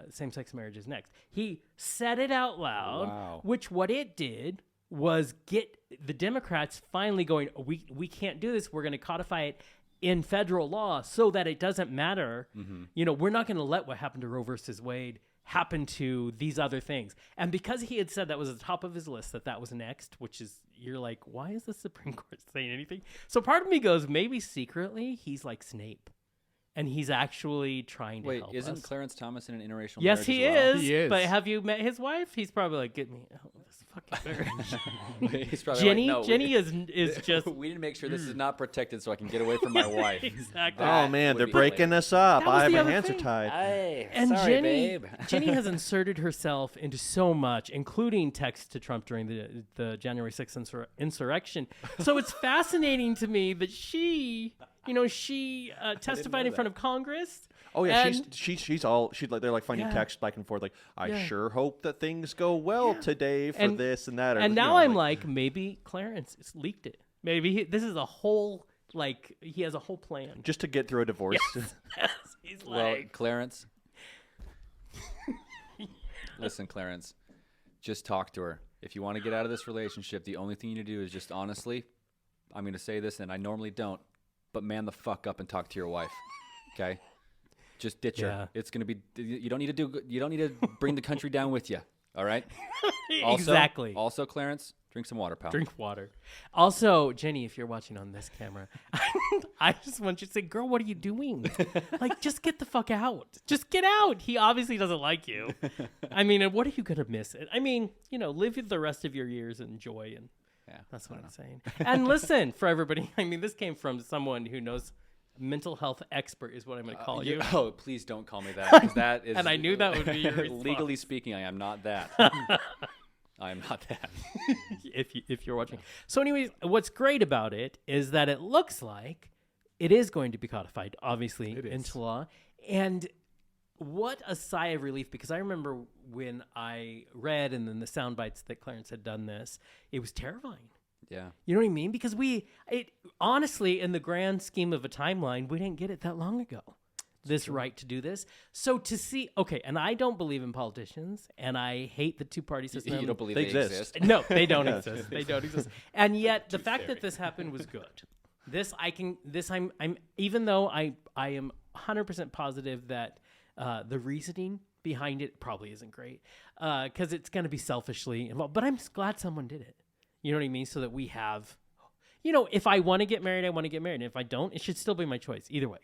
same-sex marriage is next. He said it out loud, which what it did was get the Democrats finally going, we can't do this. We're going to codify it in federal law so that it doesn't matter. Mm-hmm. We're not going to let what happened to Roe versus Wade happen to these other things. And because he had said that was at the top of his list, that was next, which is, you're like, why is the Supreme Court saying anything? So part of me goes, maybe secretly he's like Snape, and he's actually trying to help us. Wait, isn't Clarence Thomas in an interracial marriage as well? Yes, he is. But have you met his wife? He's probably like, get me out of this fucking marriage. He's probably Jenny, like, no, Jenny is just... we need to make sure this is not protected so I can get away from my wife. Exactly. Oh, man, they're breaking us up. My hands are tied. And sorry, babe. Jenny has inserted herself into so much, including text to Trump during the January 6th insurrection. So it's fascinating to me that she testified in front of Congress. Oh yeah, they're like finding text back and forth, like, I sure hope that things go well today for this and that. And now I'm like, maybe Clarence leaked it. Maybe this is a whole, like, he has a whole plan just to get through a divorce. Yes. He's like, Clarence. Listen, Clarence, just talk to her. If you want to get out of this relationship, the only thing you need to do is just honestly, I'm going to say this, and I normally don't, but man the fuck up and talk to your wife. Okay? Just ditch her. It's going to be, you don't need to bring the country down with you. All right? Exactly. Also, Clarence, drink some water, pal. Drink water. Also, Jenny, if you're watching on this camera, I just want you to say, girl, what are you doing? Like, just get the fuck out. Just get out. He obviously doesn't like you. I mean, what are you going to miss? I mean, live the rest of your years and enjoy. And that's what I'm saying. And listen, for everybody, I mean, this came from someone who knows. Mental health expert is what I'm going to call you. Oh, please don't call me that. 'Cause that is, and I knew that would be your response. Legally speaking, I am not that. I'm not that. if you're watching. So anyways, what's great about it is that it looks like it is going to be codified, obviously, into law. And what a sigh of relief, because I remember when I read and then the sound bites that Clarence had done this, it was terrifying. Yeah. You know what I mean? Because honestly, in the grand scheme of a timeline, we didn't get it that long ago. This right to do this. So to see, okay, and I don't believe in politicians, and I hate the two-party system. You don't believe they exist? No, they don't exist. They don't exist. And yet, the fact that this happened was good. I'm even though I am 100% positive that the reasoning behind it probably isn't great, because it's going to be selfishly involved. But I'm glad someone did it. You know what I mean? So that we have, if I want to get married, I want to get married. And if I don't, it should still be my choice either way.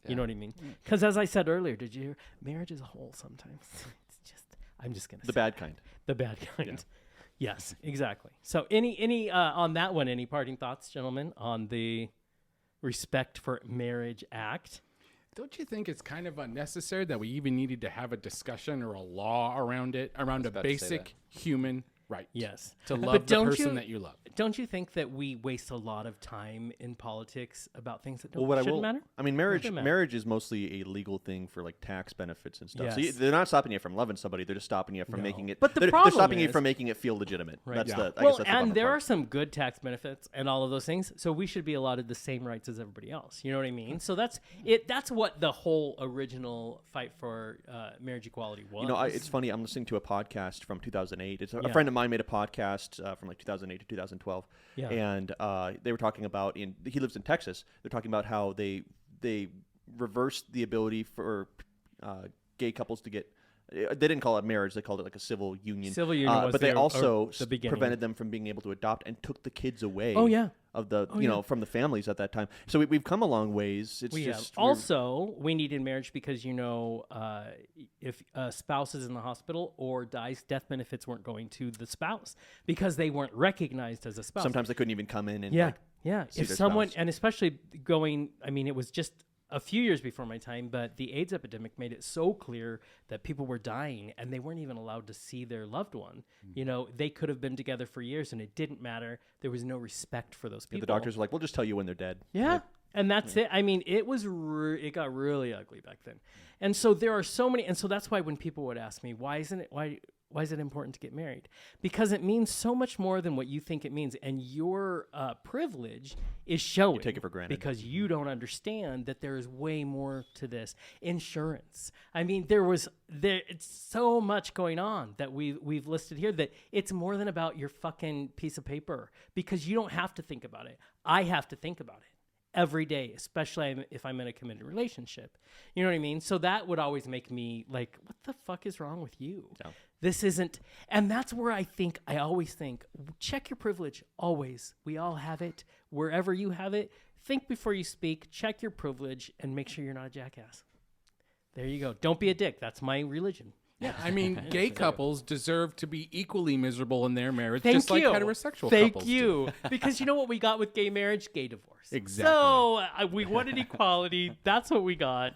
You know what I mean? Because as I said earlier, did you hear? Marriage is a whole sometimes. It's just, I'm just going to say The bad kind. The bad kind. Yeah. Yes, exactly. So any on that one, any parting thoughts, gentlemen, on the Respect for Marriage Act? Don't you think it's kind of unnecessary that we even needed to have a discussion or a law around it, around a basic human right? Yes. To love the person that you love. Don't you think that we waste a lot of time in politics about things that shouldn't matter? I mean, marriage is mostly a legal thing for like tax benefits and stuff. Yes. So they're not stopping you from loving somebody. They're just stopping you from making it. But they're stopping you from making it feel legitimate. Right. That's I guess that's the and bummer there part. are some good tax benefits and all of those things. So we should be allotted the same rights as everybody else. You know what I mean? So that's it. That's what the whole original fight for marriage equality was. It's funny. I'm listening to a podcast from 2008. A friend of mine made a podcast from like 2008 to 2012, and they were talking about he lives in Texas. They're talking about how they reversed the ability for gay couples to get. They didn't call it marriage; they called it like a civil union. Civil union, but they also the prevented them from being able to adopt and took the kids away. Oh yeah. Of the from the families at that time. So we've come a long ways. It's just also we needed marriage because if a spouse is in the hospital or dies, death benefits weren't going to the spouse because they weren't recognized as a spouse. Sometimes they couldn't even come in and see if their someone spouse. and especially it was just a few years before my time, but the AIDS epidemic made it so clear that people were dying and they weren't even allowed to see their loved one. They could have been together for years and it didn't matter. There was no respect for those people. The doctors were like, we'll just tell you when they're dead. Yeah. And that's it. I mean, it got really ugly back then. And so there are so many. And so that's why when people would ask me, why is it important to get married? Because it means so much more than what you think it means. And your privilege is showing. You take it for granted. Because you don't understand that there is way more to this. Insurance. I mean, it's so much going on that we've listed here that it's more than about your fucking piece of paper. Because you don't have to think about it. I have to think about it every day, especially if I'm in a committed relationship. You know what I mean? So that would always make me like, what the fuck is wrong with you? Yeah. This isn't, and that's where I always think, check your privilege, always. We all have it. Wherever you have it, think before you speak, check your privilege, and make sure you're not a jackass. There you go. Don't be a dick. That's my religion. Yeah, I mean, gay couples deserve to be equally miserable in their marriage, like heterosexual couples do. Because you know what we got with gay marriage? Gay divorce. Exactly. So we wanted equality. That's what we got.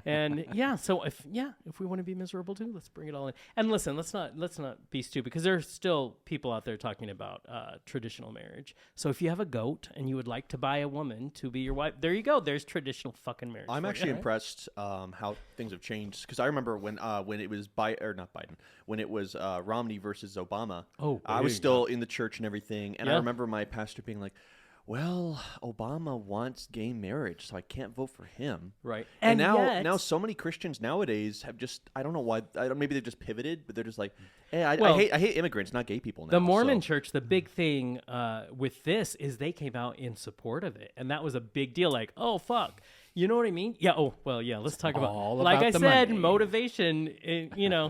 And so if we want to be miserable too, let's bring it all in. And listen, let's not be stupid, because there are still people out there talking about traditional marriage. So if you have a goat and you would like to buy a woman to be your wife, there you go. There's traditional fucking marriage. I'm actually impressed how things have changed, because I remember when it was when it was Romney versus Obama. I was still in the church and everything, and I remember my pastor being like, well, Obama wants gay marriage, so I can't vote for him. Right. And now so many Christians nowadays have just, I don't know why, maybe they just pivoted, but they're just like, hey, I hate immigrants, not gay people now. The Mormon church, the big thing with this is they came out in support of it. And that was a big deal. Like, oh, fuck. You know what I mean? Yeah. Oh, well, yeah. Let's talk about, like I said, motivation.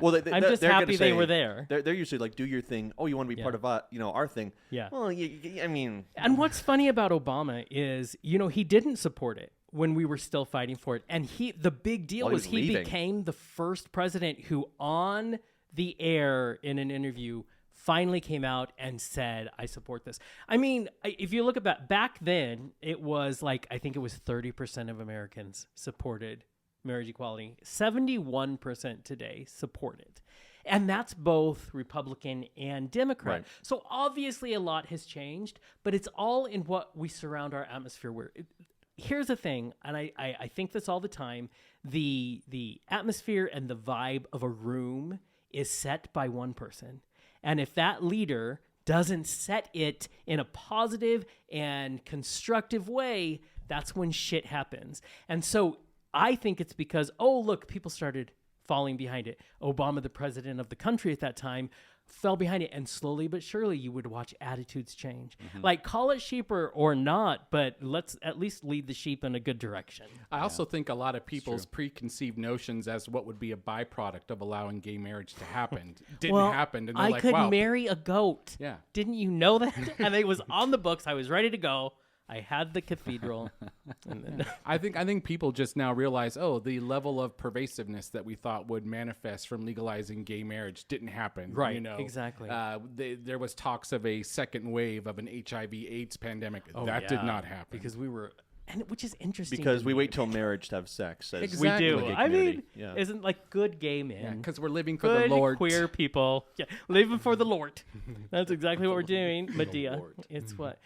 Well, I'm just happy they were there. They're usually like, do your thing. Oh, you want to be part of our thing? Yeah. Well, I mean. And what's funny about Obama is, he didn't support it when we were still fighting for it. And the big deal was he became the first president who, on the air in an interview, finally came out and said, I support this. I mean, if you look at back then, it was like, I think it was 30% of Americans supported marriage equality. 71% today support it. And that's both Republican and Democrat. Right. So obviously a lot has changed, but it's all in what we surround our atmosphere with. Here's the thing, and I think this all the time, the atmosphere and the vibe of a room is set by one person. And if that leader doesn't set it in a positive and constructive way, that's when shit happens. And so I think it's because, oh, look, people started falling behind it. Obama, the president of the country at that time, fell behind it. And slowly but surely you would watch attitudes change. Like, call it sheep or not, but let's at least lead the sheep in a good direction. I also think a lot of people's preconceived notions as what would be a byproduct of allowing gay marriage to happen didn't happen. And they're I like, could wow. marry a goat. Yeah. Didn't you know that? And it was on the books. I was ready to go. I had the cathedral. And then I think people just now realize, oh, the level of pervasiveness that we thought would manifest from legalizing gay marriage didn't happen. Right, You know, exactly. There was talks of a second wave of an HIV/AIDS pandemic. Oh, that yeah, did not happen because we were, and which is interesting Because to we me. wait till marriage to have sex. As Exactly. We in the do. gay I community. mean, Yeah. isn't like good gay men. because we're living for Good the Lord. queer people. Yeah, living for the Lord. That's exactly what we're doing. Medea. Lord. It's what.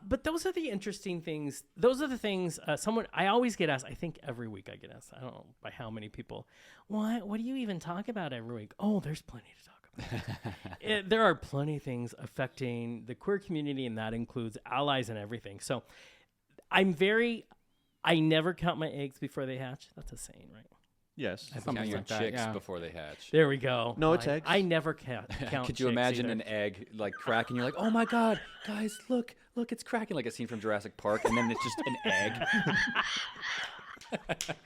But those are the interesting things. Those are the things. I always get asked. I think every week I get asked. I don't know by how many people. What do you even talk about every week? Oh, there's plenty to talk about. There are plenty of things affecting the queer community, and that includes allies and everything. So, I never count my eggs before they hatch. That's a saying, right? Yes. Something Count your like that, chicks yeah. before they hatch. There we go. No, it's eggs. I never count. Could you chicks imagine either. an egg like cracking? You're like, oh my god, guys, look, it's cracking, like a scene from Jurassic Park, and then it's just an egg.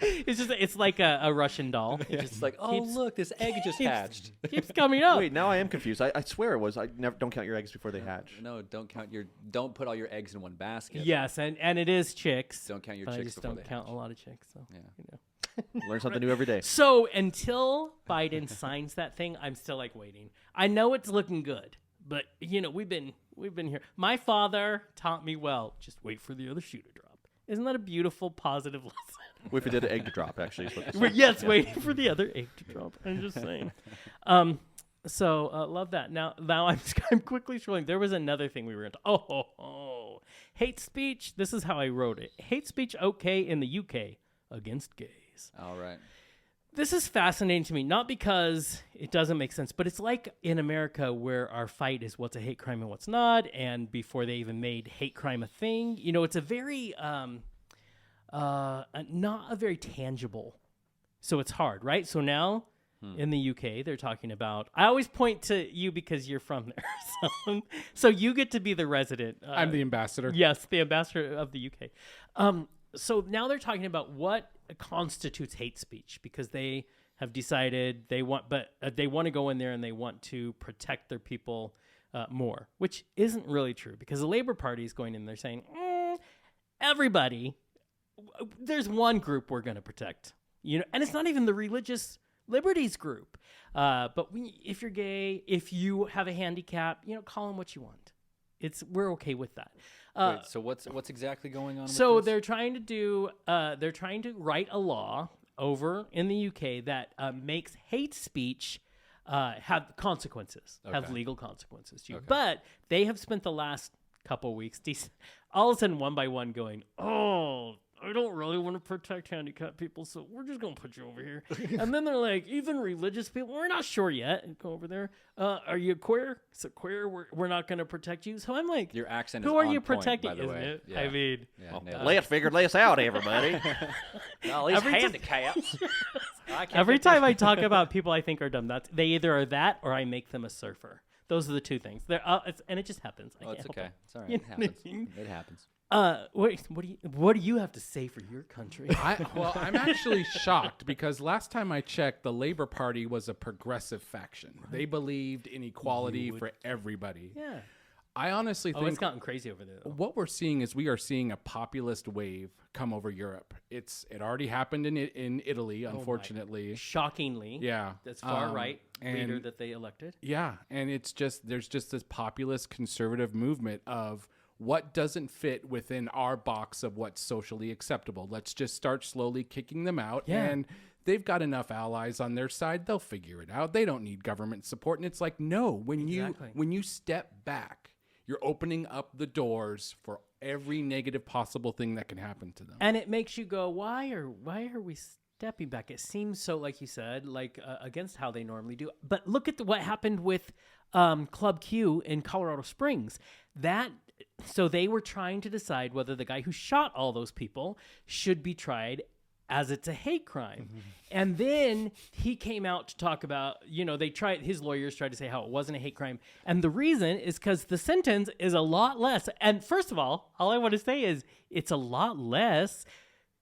It's like a Russian doll. It It's like, oh keeps- look, this egg just hatched. keeps coming up. Wait, now I am confused. I swear it was. Don't count your eggs before they hatch. No, don't put all your eggs in one basket. Yes, and it is chicks. Don't count your but I chicks just before don't they count hatch. a lot of chicks. So Yeah. you know. Learn something new every day. So until Biden signs that thing, I'm still like waiting. I know it's looking good, but you know we've been here. My father taught me well. Just wait for the other shoe to drop. Isn't that a beautiful, positive lesson? Wait for the egg to drop. Actually, is what this Yes, waiting for the other egg to drop. I'm just saying. So love that. Now I'm quickly scrolling. There was another thing we were into. Hate speech. This is how I wrote it. Hate speech okay in the UK against gays. All right. This is fascinating to me, not because it doesn't make sense, but it's like in America where our fight is what's a hate crime and what's not. And before they even made hate crime a thing, you know, it's a very, not a very tangible. So it's hard, right? So now in the UK, they're talking about, I always point to you because you're from there. So you get to be the resident. I'm the ambassador. Yes, the ambassador of the UK. So now they're talking about what constitutes hate speech because they have decided they want to go in there and they want to protect their people more, which isn't really true because the Labour Party is going in there saying, everybody, there's one group we're going to protect, you know, and it's not even the religious liberties group. But if you're gay, if you have a handicap, you know, call them what you want. We're okay with that. Wait, so what's exactly going on? So with this? they're trying to write a law over in the UK that makes hate speech have consequences, have legal consequences to you. But they have spent the last couple weeks all of a sudden one by one going, I don't really want to protect handicapped people, so we're just going to put you over here. And then they're like, even religious people, we're not sure yet. And go over there. Are you queer? So queer, we're not going to protect you. So I'm like, Your accent who is are on you point, protecting, by the isn't way. it? Yeah. I mean, Yeah, nailed it. Let's lay us out, everybody. All these every time- handicaps. every time I talk about people I think are dumb, they either are that or I make them a surfer. Those are the two things. And it just happens. I Oh, can't it's help okay. it. It's all right. You It know what I happens. mean? It happens. What do you have to say for your country? I'm actually shocked because last time I checked, the Labour Party was a progressive faction. They believed in equality for everybody. Yeah. I honestly Oh, think it's gotten crazy over there. Though. what we're seeing is we are seeing a populist wave come over Europe. It already happened in Italy, unfortunately. Shockingly, Yeah, that's far right leader and- that they elected. Yeah, and there's just this populist conservative movement of what doesn't fit within our box of what's socially acceptable. Let's just start slowly kicking them out. Yeah. And they've got enough allies on their side. They'll figure it out. They don't need government support. And it's like, no, when you step back, you're opening up the doors for every negative possible thing that can happen to them. And it makes you go, why are we stepping back? It seems so, like you said, like against how they normally do. But look at what happened with Club Q in Colorado Springs. So they were trying to decide whether the guy who shot all those people should be tried as it's a hate crime. Mm-hmm. And then he came out to talk about, his lawyers tried to say how it wasn't a hate crime. And the reason is because the sentence is a lot less. And first of all I want to say is it's a lot less.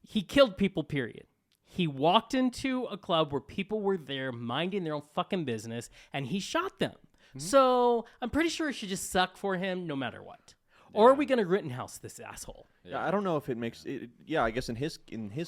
He killed people, period. He walked into a club where people were there minding their own fucking business and he shot them. Mm-hmm. So I'm pretty sure it should just suck for him no matter what. Yeah. Or are we going to Rittenhouse this asshole? Yeah, I don't know if it makes it. Yeah, I guess in his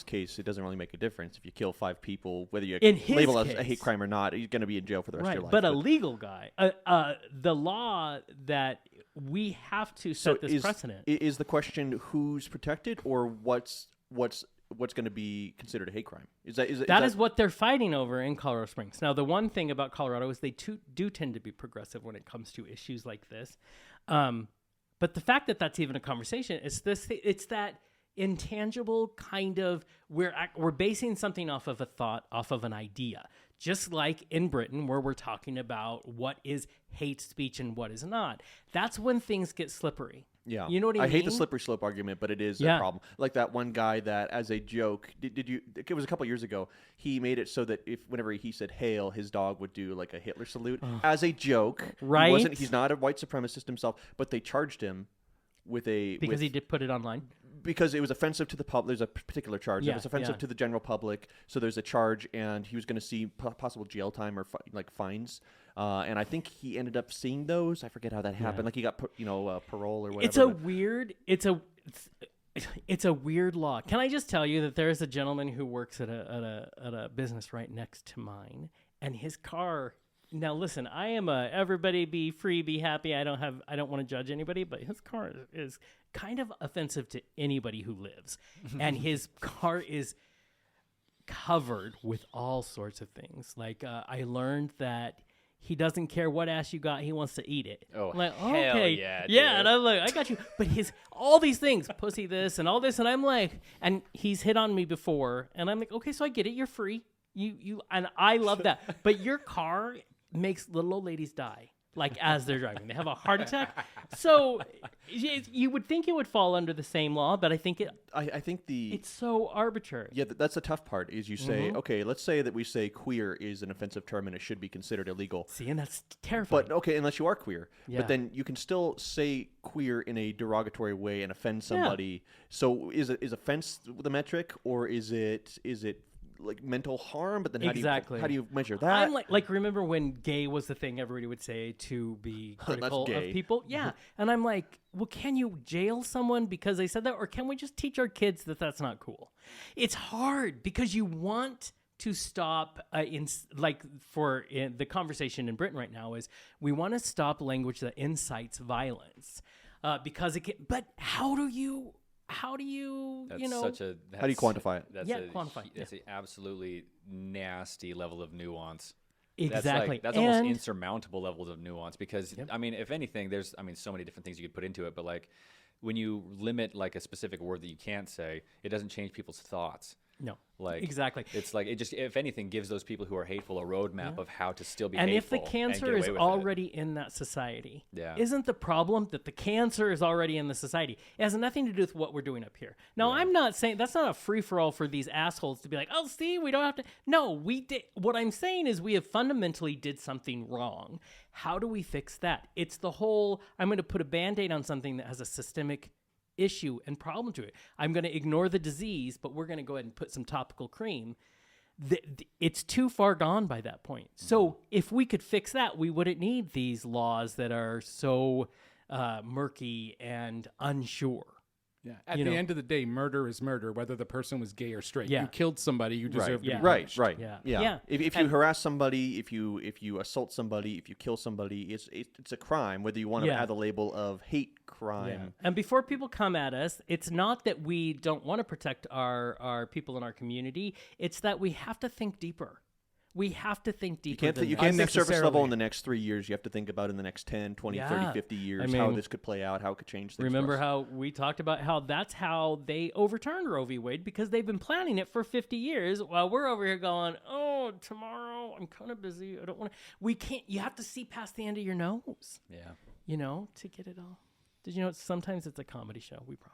case, it doesn't really make a difference if you kill 5 people, whether you label it as a hate crime or not. He's going to be in jail for the rest of your life. But a legal guy, the law that we have to set this precedent. Is the question who's protected or what's going to be considered a hate crime? That is what they're fighting over in Colorado Springs. Now, the one thing about Colorado is they do tend to be progressive when it comes to issues like this. But the fact that that's even a conversation is it's that intangible kind of we're basing something off of a thought, off of an idea. Just like in Britain, where we're talking about what is hate speech and what is not. That's when things get slippery. Yeah, you know what I mean? I hate the slippery slope argument, but it is a problem. Like that one guy that, as a joke, it was a couple years ago. He made it so that whenever he said "hail," his dog would do like a Hitler salute as a joke. Right? He's not a white supremacist himself, but they charged him because he did put it online. Because it was offensive to the public. There's a particular charge. It was offensive to the general public. So there's a charge, and he was going to see possible jail time or fines. And I think he ended up seeing those. I forget how that happened. Like he got parole or whatever. It's a weird law. Can I just tell you that there is a gentleman who works at a business right next to mine, and his car. Now listen, I am everybody be free, be happy. I don't want to judge anybody, but his car is kind of offensive to anybody who lives. And his car is covered with all sorts of things. Like I learned that he doesn't care what ass you got, he wants to eat it. Oh, I'm like, hell okay. yeah. Yeah, and I'm like, I got you. But all these things, pussy this and all this, and I'm like, and he's hit on me before, and I'm like, okay, so I get it, you're free. You and I love that. But your car makes little old ladies die, like as they're driving. They have a heart attack. So you would think it would fall under the same law, but I think it's so arbitrary. Yeah, that's the tough part. Is you say, okay, let's say that we say queer is an offensive term and it should be considered illegal. See, and that's terrifying. But okay, unless you are queer. Yeah. But then you can still say queer in a derogatory way and offend somebody. Yeah. So is offense the metric, or is it like mental harm? But then how do you measure that? I'm like remember when gay was the thing everybody would say to be critical of people? Yeah. And I'm like, well, can you jail someone because they said that, or can we just teach our kids that that's not cool? It's hard because you want to stop the conversation in Britain right now is we want to stop language that incites violence because it can, but how do you quantify it? That's an absolutely nasty level of nuance. Exactly. That's almost insurmountable levels of nuance because, I mean, if anything, there's so many different things you could put into it, but like when you limit like a specific word that you can't say, it doesn't change people's thoughts. No. Like exactly. It's like it just, if anything, gives those people who are hateful a roadmap of how to still be hateful. And if the cancer is already in that society, isn't the problem that the cancer is already in the society? It has nothing to do with what we're doing up here. Now, I'm not saying that's not a free-for-all for these assholes to be like, oh, see, we don't have to. No, we did. What I'm saying is we have fundamentally did something wrong. How do we fix that? It's the whole, I'm going to put a Band-Aid on something that has a systemic issue and problem to it. I'm going to ignore the disease, but we're going to go ahead and put some topical cream. It's too far gone by that point. So if we could fix that, we wouldn't need these laws that are so murky and unsure. Yeah. At You the know? end of the day, murder is murder, whether the person was gay or straight. Yeah. You killed somebody, you deserve to Yeah. be Right, punished. right. Yeah. Yeah. Yeah. If you harass somebody, if you assault somebody, if you kill somebody, it's a crime. Whether you want to Yeah. add the label of hate crime. And before people come at us, it's not that we don't want to protect our people in our community. It's that we have to think deeper. We have to think deeper. You can't think surface level in the next 3 years. You have to think about in the next 10, 20, 30, 50 years how this could play out, how it could change things. Remember how we talked about how that's how they overturned Roe v. Wade, because they've been planning it for 50 years while we're over here going, oh, tomorrow I'm kind of busy. I don't want to. We can't. You have to see past the end of your nose. Yeah. You know, to get it all. Did you know sometimes it's a comedy show? We promise.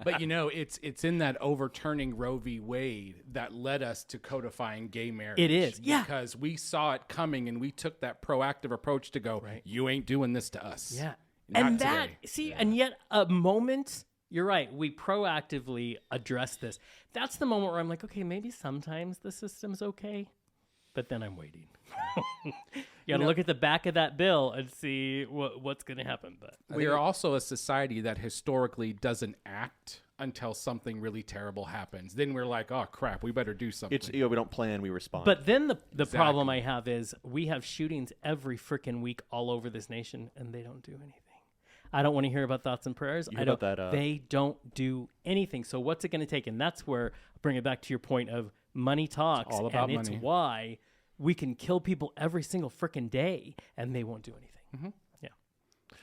But it's in that overturning Roe v. Wade that led us to codifying gay marriage. It is, yeah. Because we saw it coming and we took that proactive approach to go, you ain't doing this to us. Yeah. Not And today. and yet a moment, you're right, we proactively address this. That's the moment where I'm like, okay, maybe sometimes the system's okay, but then I'm waiting. You got to look at the back of that bill and see what's going to happen. But We are also a society that historically doesn't act until something really terrible happens. Then we're like, oh crap, we better do something. It's we don't plan, we respond. But then the problem I have is we have shootings every freaking week all over this nation, and they don't do anything. I don't want to hear about thoughts and prayers. They don't do anything. So what's it going to take? And that's where, bring it back to your point of money talks. It's all about and money. It's why we can kill people every single freaking day, and they won't do anything. Mm-hmm. Yeah.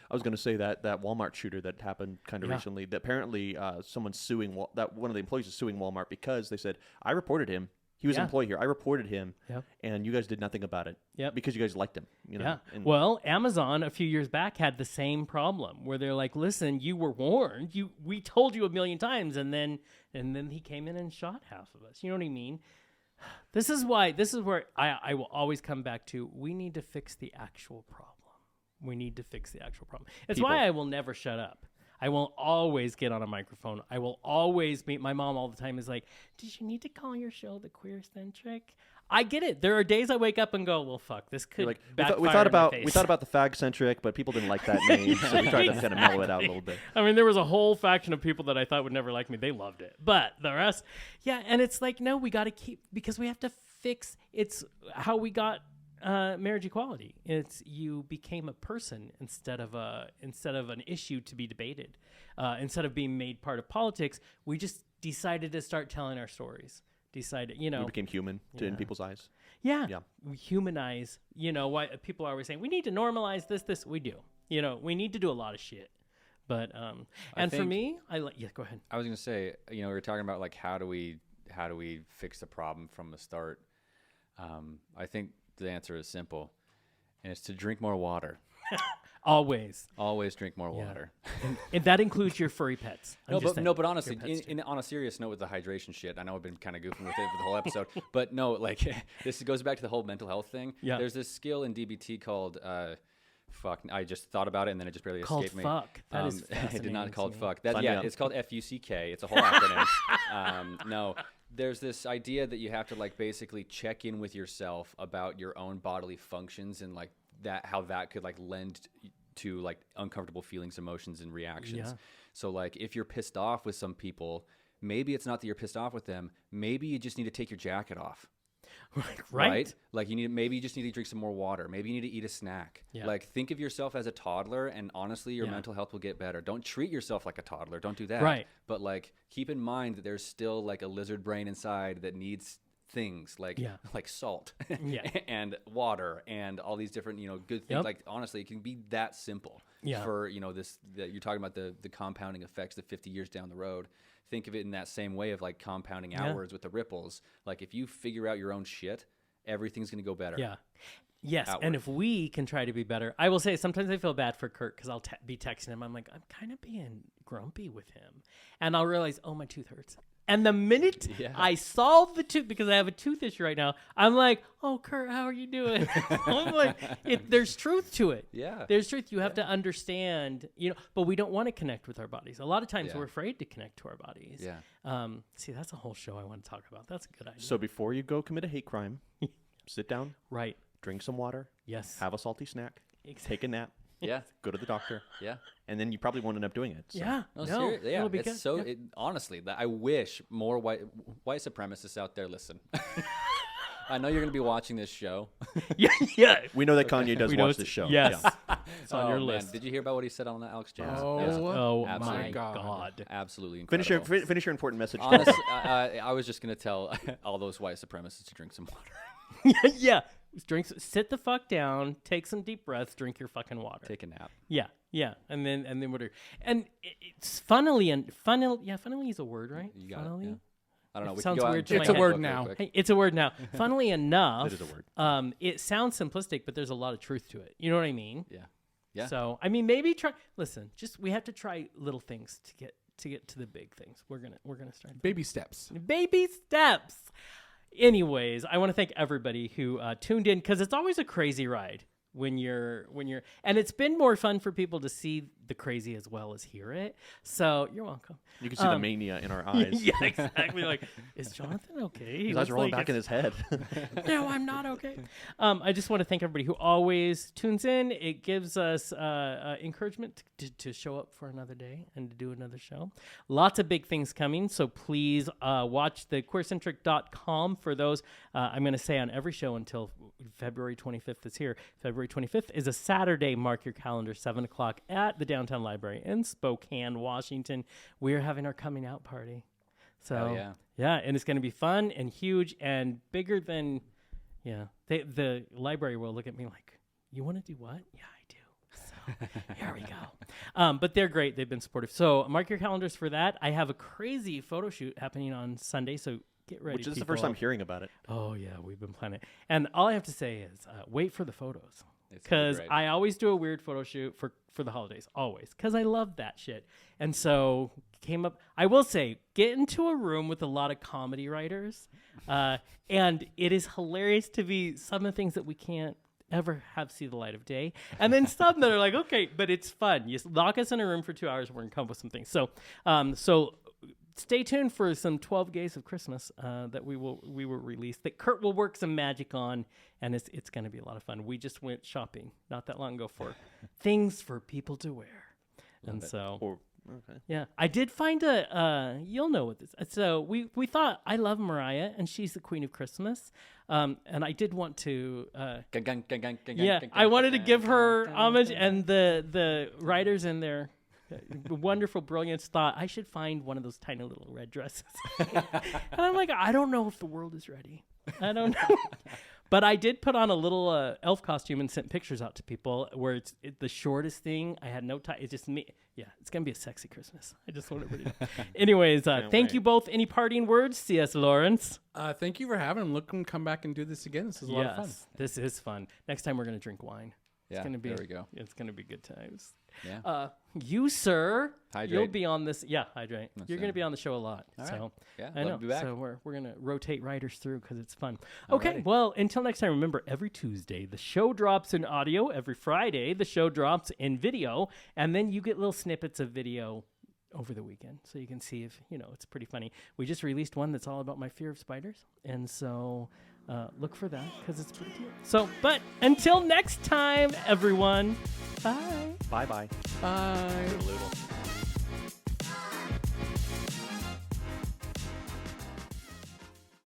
I was going to say that Walmart shooter that happened kind of recently. That apparently someone's suing that one of the employees is suing Walmart because they said, I reported him. He was an employee here. I reported him, and you guys did nothing about it. Because you guys liked him. You know? Yeah. Well, Amazon a few years back had the same problem where they're like, "Listen, you were warned. We told you a million times, and then he came in and shot half of us." You know what I mean? This is where I will always come back to. We need to fix the actual problem. We need to fix the actual problem. It's why I will never shut up. I will always get on a microphone. I will always meet my mom all the time is like, did you need to call your show the QueerCentric? I get it. There are days I wake up and go, well, fuck, this could backfire we thought in my about face. we thought about the fag-centric, but people didn't like that name, so we tried to kind of mellow it out a little bit. I mean, there was a whole faction of people that I thought would never like me. They loved it. But the rest, and it's like, no, we got to keep, because we have to fix, it's how we got marriage equality. It's you became a person instead of an issue to be debated. Instead of being made part of politics, we just decided to start telling our stories. We became human in people's eyes. Yeah. We humanize. Why people are always saying we need to normalize this. We do. We need to do a lot of shit. But for me, go ahead. I was gonna say, we were talking about like how do we fix the problem from the start. I think the answer is simple, and it's to drink more water. Always drink more water. And that includes your furry pets. But honestly, on a serious note with the hydration shit, I know I've been kind of goofing with it for the whole episode, but no, like this goes back to the whole mental health thing. Yeah. There's this skill in DBT called fuck. I just thought about it and then it just barely escaped me. Fuck. That is it did not called me. fuck. It's called FUCK. It's a whole acronym. No. There's this idea that you have to like basically check in with yourself about your own bodily functions and like that how that could like lend to like uncomfortable feelings, emotions, and reactions. Yeah. So like if you're pissed off with some people, maybe it's not that you're pissed off with them. Maybe you just need to take your jacket off. Right? Like maybe you just need to drink some more water. Maybe you need to eat a snack. Yeah. Like think of yourself as a toddler and honestly your mental health will get better. Don't treat yourself like a toddler. Don't do that. Right. But like keep in mind that there's still like a lizard brain inside that needs things like salt and water and all these different good things. Like honestly it can be that simple for this that you're talking about the compounding effects the 50 years down the road. Think of it in that same way of like compounding outwards with the ripples. Like if you figure out your own shit, everything's going to go better. Yes, outward. and if we can try to be better, I will say sometimes I feel bad for Kurt because I'll be texting him. I'm like, I'm kind of being grumpy with him, and I'll realize, oh, my tooth hurts. And the minute I solve the tooth, because I have a tooth issue right now, I'm like, oh, Kurt, how are you doing? I'm like, there's truth to it. Yeah. There's truth. You have to understand, but we don't want to connect with our bodies. A lot of times we're afraid to connect to our bodies. Yeah. See, that's a whole show I want to talk about. That's a good idea. So before you go commit a hate crime, sit down, right. drink some water, Yes. have a salty snack, Exactly. take a nap, Yeah. Go to the doctor. Yeah. And then you probably won't end up doing it. So. Yeah. No, No, seriously, yeah. it'll be It's good. so Yeah. honestly, I wish more white supremacists out there listen. I know you're going to be watching this show. yeah. Yeah. We know that Kanye does We know watch it's- this show. Yes. Yeah. It's on your man. list. Did you hear about what he said on Alex Jones? Oh, Yeah. Oh Absolutely. my God. Absolutely Finish incredible. your finish your important message. Honestly, I was just going to tell all those white supremacists to drink some water. Yeah. Sit the fuck down, take some deep breaths, drink your fucking water. Take a nap. Yeah. And then whatever. And it's funnily is a word, right? You got funnily? it. Yeah. I don't know. It We sounds can go out weird and to check my It's a that word book real now. quick. Hey, it's a word now. Funnily enough, It is a word. It sounds simplistic, but there's a lot of truth to it. You know what I mean? Yeah. Yeah. So I mean, maybe try. Listen, we have to try little things to get to the big things. We're gonna start Baby steps. baby steps. Anyways, I want to thank everybody who tuned in, because it's always a crazy ride when you're and it's been more fun for people to see the crazy as well as hear it. So you're welcome. You can see the mania in our eyes. Yeah, exactly. Like, is Jonathan okay? His eyes are rolling back in his head. No, I'm not okay. I just want to thank everybody who always tunes in. It gives us encouragement to show up for another day and to do another show. Lots of big things coming, so please watch the QueerCentric.com for those. I'm going to say on every show until February 25th is here. February 25th is a Saturday. Mark your calendar, 7 o'clock at the Downtown Library in Spokane, Washington. We're having our coming out party. So, Hell yeah, and it's going to be fun and huge and bigger than, the library will look at me like, you want to do what? Yeah, I do. So here we go. But they're great. They've been supportive. So mark your calendars for that. I have a crazy photo shoot happening on Sunday, so get ready. Which is the first time hearing about it. Oh, yeah, we've been planning. And all I have to say is wait for the photos. It's gonna be Because great. I always do a weird photo shoot for the holidays, always. Because I love that shit. And so came up, I will say, get into a room with a lot of comedy writers. And it is hilarious to be some of the things that we can't ever have see the light of day. And then some that are like, okay, but it's fun. You lock us in a room for 2 hours, we're going to come up with some things. So, stay tuned for some 12 Gays of Christmas that we will release, that Kurt will work some magic on, and it's going to be a lot of fun. We just went shopping not that long ago for things for people to wear. And so, Okay. yeah, I did find you'll know what this. So we thought, I love Mariah, and she's the Queen of Christmas. And I did want to, I wanted to give her homage, and the writers in there, wonderful brilliance, thought I should find one of those tiny little red dresses. And I'm like, I don't know if the world is ready. I don't know. But I did put on a little elf costume and sent pictures out to people where it's the shortest thing. I had no time. It's just me. Yeah, it's going to be a sexy Christmas. I just want everybody to know. Anyways, thank you both. Any parting words? C.S. Lawrence? Thank you for having him. Look, come back and do this again. This is a lot of fun. This is fun. Next time we're going to drink wine. Yeah, It's gonna be, there we go. It's going to be good times. Yeah. You, sir, Hydrate. you'll be on this. Yeah, hydrate. That's You're going to it. be on the show a lot. All so right. Yeah, I love know. to be back. So we're going to rotate writers through because it's fun. Okay, Alrighty. well, until next time, remember, every Tuesday, the show drops in audio. Every Friday, the show drops in video. And then you get little snippets of video over the weekend. So you can see if, it's pretty funny. We just released one that's all about my fear of spiders. And so look for that because it's pretty cute. So, but until next time, everyone, bye. Bye-bye. Bye. Little.